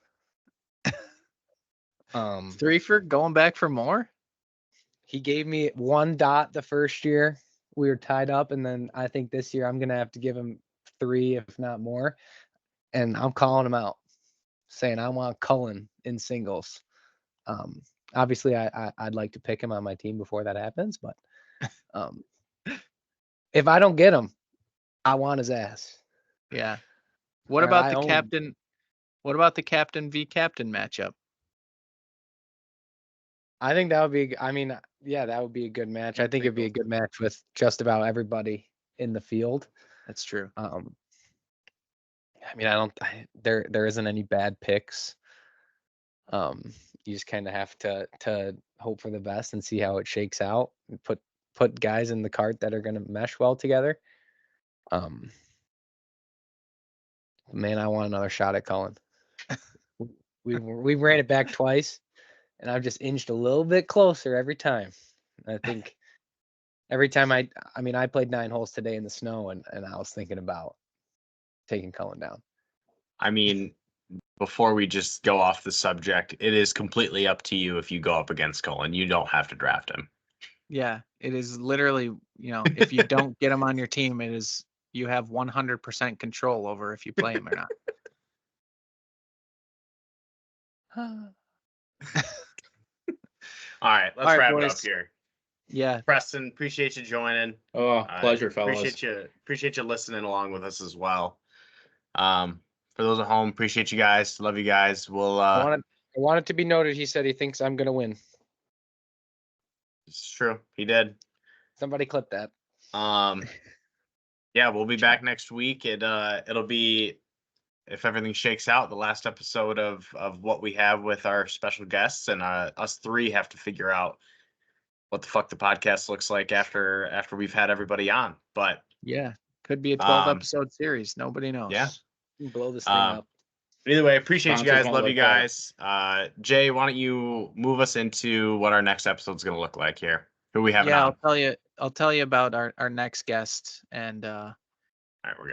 3 for going back for more? He gave me 1 dot the first year. We were tied up, and then I think this year I'm gonna have to give him 3, if not more. And I'm calling him out, saying I want Cullen in singles. Obviously, I'd like to pick him on my team before that happens, but if I don't get him, I want his ass. Yeah. What All about right, I the own him. captain? What about the captain v captain matchup? I think that would be. I mean, yeah, that would be a good match. I think it'd be a good match with just about everybody in the field. That's true. I mean, there isn't any bad picks. You just kind of have to hope for the best and see how it shakes out. And put guys in the cart that are going to mesh well together. Man, I want another shot at Cullen. We ran it back twice, and I've just inched a little bit closer every time. I think every time I played 9 holes today in the snow, and I was thinking about taking Cullen down. I mean, before we just go off the subject, it is completely up to you if you go up against Cullen. You don't have to draft him. Yeah, it is literally, if you don't get him on your team, you have 100% control over if you play him or not. All right, let's All right, wrap it boys. up here. Yeah. Preston, appreciate you joining. Oh, pleasure, fellas. Appreciate you listening along with us as well. For those at home, appreciate you guys. Love you guys. We'll I want it to be noted. He said he thinks I'm gonna win. It's true. He did. Somebody clip that. Yeah, we'll be back next week. It'll be, if everything shakes out, the last episode of what we have with our special guests, and us 3 have to figure out what the fuck the podcast looks like after we've had everybody on. But Yeah, could be a 12 episode series. Nobody knows. Yeah. Blow this thing up. Either way, appreciate you guys. Sponsors won't Love you let guys. Jay, why don't you move us into what our next episode's going to look like here? Who we have Yeah, on? I'll tell you about our next guest, and All right, we're good.